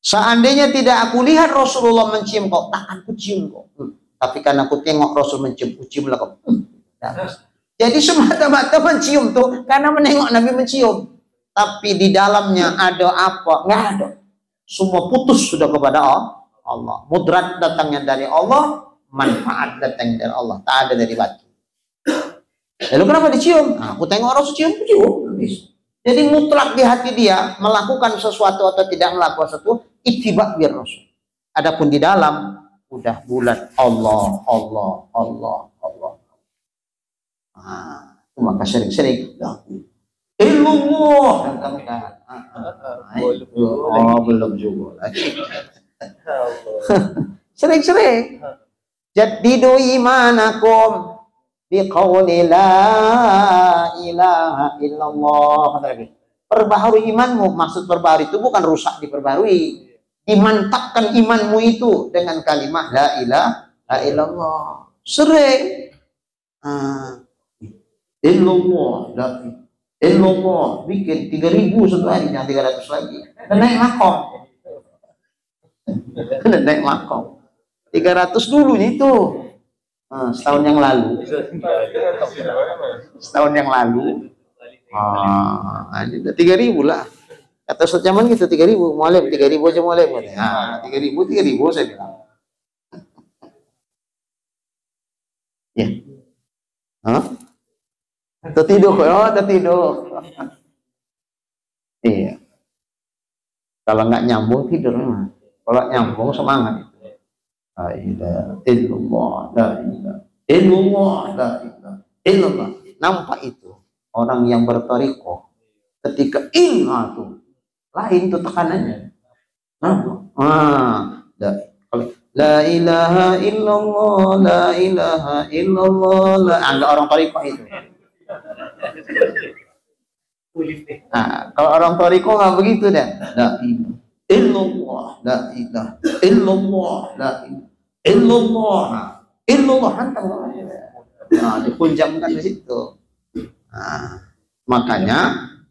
A: Seandainya tidak aku lihat Rasulullah mencium kau, tak aku cium kau. Tapi karena aku tengok Rasul mencium, aku ciumlah kau. Jadi semata-mata mencium tuh karena menengok Nabi mencium. Tapi di dalamnya ada apa? Nggak ada. Semua putus sudah kepada Allah. Mudrat datangnya dari Allah, manfaat datangnya dari Allah, tak ada dari batu. Lalu kenapa dicium? Nah, aku tengok Rasul cium, cium. Jadi mutlak di hati dia melakukan sesuatu atau tidak melakukan sesuatu, ittiba biar Rasul. Adapun di dalam udah bulat Allah. Nah, maka sering-sering ilmu belum juga lagi. Sering-sering jaddidu imanakum biqauli la ilaha illallah. Perbaharui imanmu. Maksud perbaharui itu bukan rusak, diperbarui, dimantapkan imanmu itu dengan kalimat la ilaha illallah. Sering illallah, la illallah, bikin 3.000 satu hari, jangan 300 lagi. Dan naik makom. Dan naik makom. 300 dulu itu. Setahun yang lalu. Setahun yang lalu. Ini udah 3.000 lah. Kata Ustaz Jaman gitu 3.000, mualim 3.000 aja mualim. 3.000 saya bilang. Ya. Tertidur, tertidur. Iya. Kalau nggak nyambung tidur, kalau nyambung semangat. La ilaha illallah, la ilaha illallah, la ilaha illallah. Nampak itu orang yang bertoriko ketika tuh lain tuh tekanannya. La ilaha illallah, la ilaha illallah. Enggak orang toriko itu. Kalau orang toriko nggak begitu dah. La ilaha illallah, la ilaha illallah, la ilaha illallah, illallah hantam. Dipunjamkan di situ. Makanya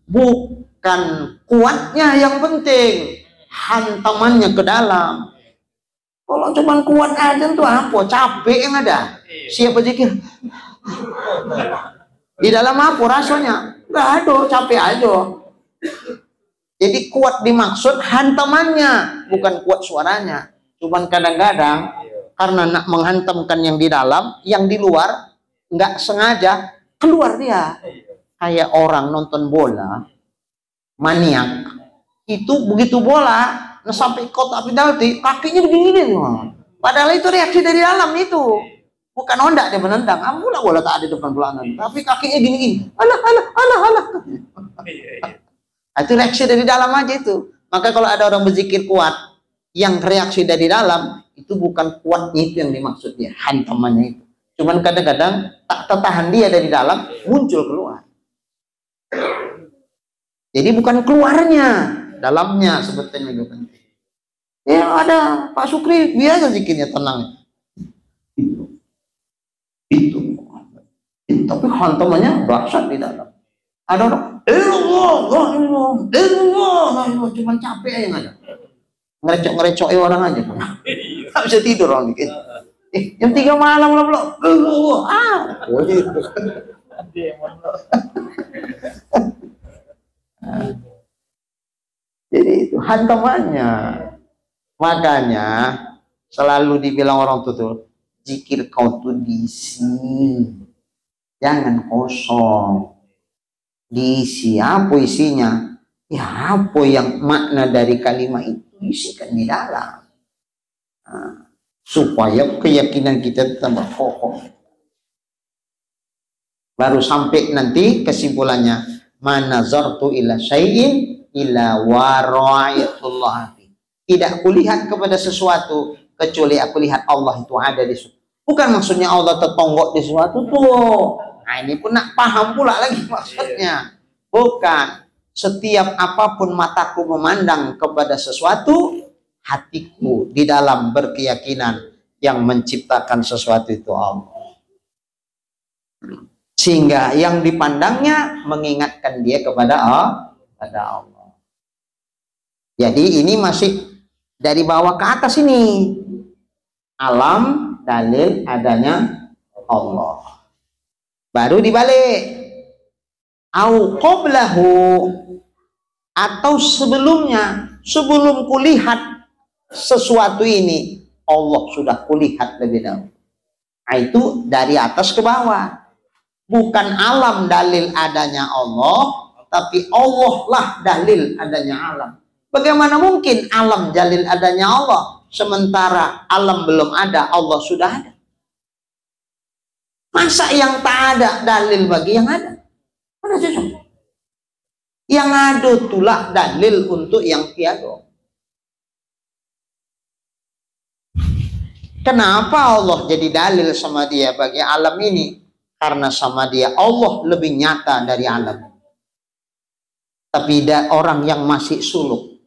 A: bukan kuatnya yang penting, hantamannya ke dalam. Kalau cuma kuat aja tuh apa? Capek yang ada. Siapa zikir? Di dalam apa rasanya? Nggak ada, capek aja. Jadi kuat dimaksud hantamannya, bukan kuat suaranya. Cuman kadang-kadang karena nak menghantamkan yang di dalam, yang di luar nggak sengaja keluar dia. Kayak orang nonton bola, maniak. Itu begitu bola sampai kotak penalti, kakinya begini nih. Padahal itu reaksi dari dalam itu. Bukan honda dia menendang, bola tak ada depan bulanan, tapi kakinya gini-gini. Alah. Itu reaksi dari dalam aja itu. Maka kalau ada orang berzikir kuat yang reaksi dari dalam, itu bukan kuatnya itu yang dimaksud dia, hantamannya itu. Cuman kadang-kadang tak tertahan dia dari dalam, muncul keluar. Jadi bukan keluarnya, dalamnya sebetulnya juga penting. Ya ada Pak Sukri biasa zikirnya tenang. Itu. Tapi hantamannya dahsyat di dalam. Ada orang Allah, cuman capek aja nggak ada. Ngerecok orang aja. Nggak bisa tidur orang dikit. Jam 3 malam belum. Gitu. Jadi itu hantamannya. Makanya selalu dibilang orang tuh zikir kau tuh diisi, jangan kosong. Diisi apa isinya? Ya apa yang makna dari kalimat itu isikan di dalam. Supaya keyakinan kita tambah kokoh. Baru sampai nanti kesimpulannya, manazartu ila syai'in ila wara'ayatullah. Tidak kulihat kepada sesuatu kecuali aku lihat Allah itu ada di situ. Bukan maksudnya Allah tertonggok di sesuatu tuh. Nah ini pun nak paham pula lagi maksudnya. Bukan. Setiap apapun mataku memandang kepada sesuatu, hatiku di dalam berkeyakinan yang menciptakan sesuatu itu Allah. Sehingga yang dipandangnya mengingatkan dia kepada Allah. Jadi ini masih dari bawah ke atas ini. Alam dalil adanya Allah. Baru dibalik. Au qablahu, atau sebelumnya, sebelum kulihat sesuatu ini, Allah sudah kulihat lebih dahulu. Nah, itu dari atas ke bawah. Bukan alam dalil adanya Allah, tapi Allah lah dalil adanya alam. Bagaimana mungkin alam dalil adanya Allah, sementara alam belum ada, Allah sudah ada? Masa yang tak ada dalil bagi yang ada? Mana cocok? Yang ada itulah dalil untuk yang tiada. Kenapa Allah jadi dalil sama dia bagi alam ini? Karena sama dia Allah lebih nyata dari alam. Tapi orang yang masih suluk,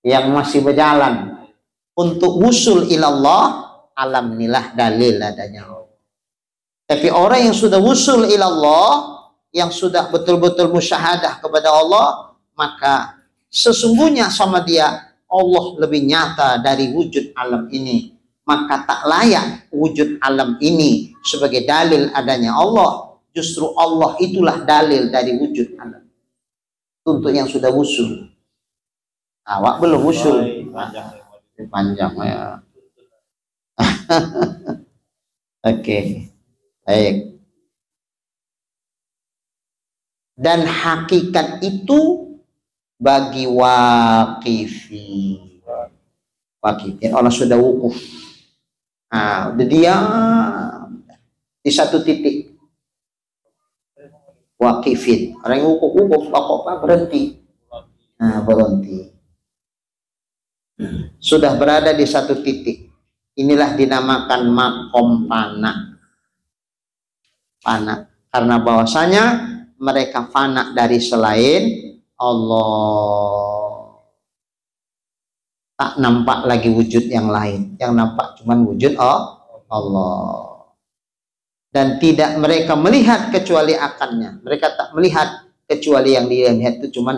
A: yang masih berjalan untuk wusul ilallah, alam inilah dalil adanya Allah. Tapi orang yang sudah wusul ilallah, yang sudah betul-betul musyahadah kepada Allah, maka sesungguhnya sama dia Allah lebih nyata dari wujud alam ini. Maka tak layak wujud alam ini sebagai dalil adanya Allah. Justru Allah itulah dalil dari wujud alam. Untuk yang sudah usul. Awak belum usul. Panjang ya. Oke. Baik. Dan hakikat itu bagi waqifin. Waqifin orang sudah wukuf. Nah, udah dia di satu titik. Waqifin. Orang yang wukuf apa berhenti. Nah, berhenti. Sudah berada di satu titik. Inilah dinamakan makom fana. Fana. Karena bahwasanya mereka fana dari selain Allah. Tak nampak lagi wujud yang lain. Yang nampak cuman wujud Allah. Dan tidak mereka melihat kecuali akannya. Mereka tak melihat kecuali yang dia lihat itu cuman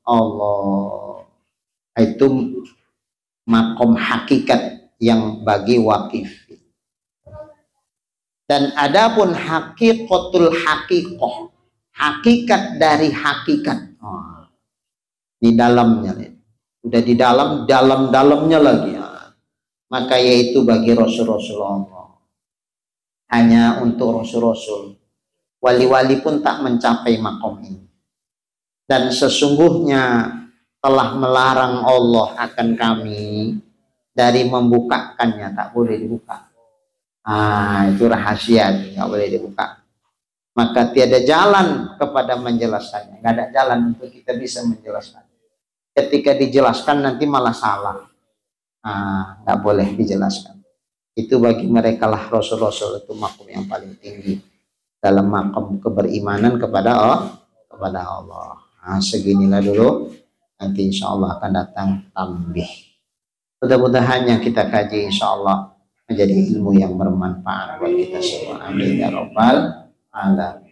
A: Allah. Itu makom hakikat yang bagi waqif. Dan adapun hakikatul hakikoh, hakikat dari hakikat, di dalamnya. Udah di dalamnya lagi ya. Maka yaitu bagi Rasul-Rasul Allah. Hanya untuk Rasul-Rasul. Wali-wali pun tak mencapai makom ini. Dan sesungguhnya telah melarang Allah akan kami dari membukakannya. Tak boleh dibuka. Itu rahasia, nggak boleh dibuka. Maka tiada jalan kepada menjelaskannya. Nggak ada jalan untuk kita bisa menjelaskan. Ketika dijelaskan nanti malah salah. Nggak boleh dijelaskan. Itu bagi mereka lah Rasul-Rasul itu makom yang paling tinggi dalam makom keberimanan kepada Allah. Seginilah dulu. Nanti insya Allah akan datang tambih. Mudah-mudahan yang kita kaji insya Allah menjadi ilmu yang bermanfaat buat kita semua. Amin ya rabbal alamin.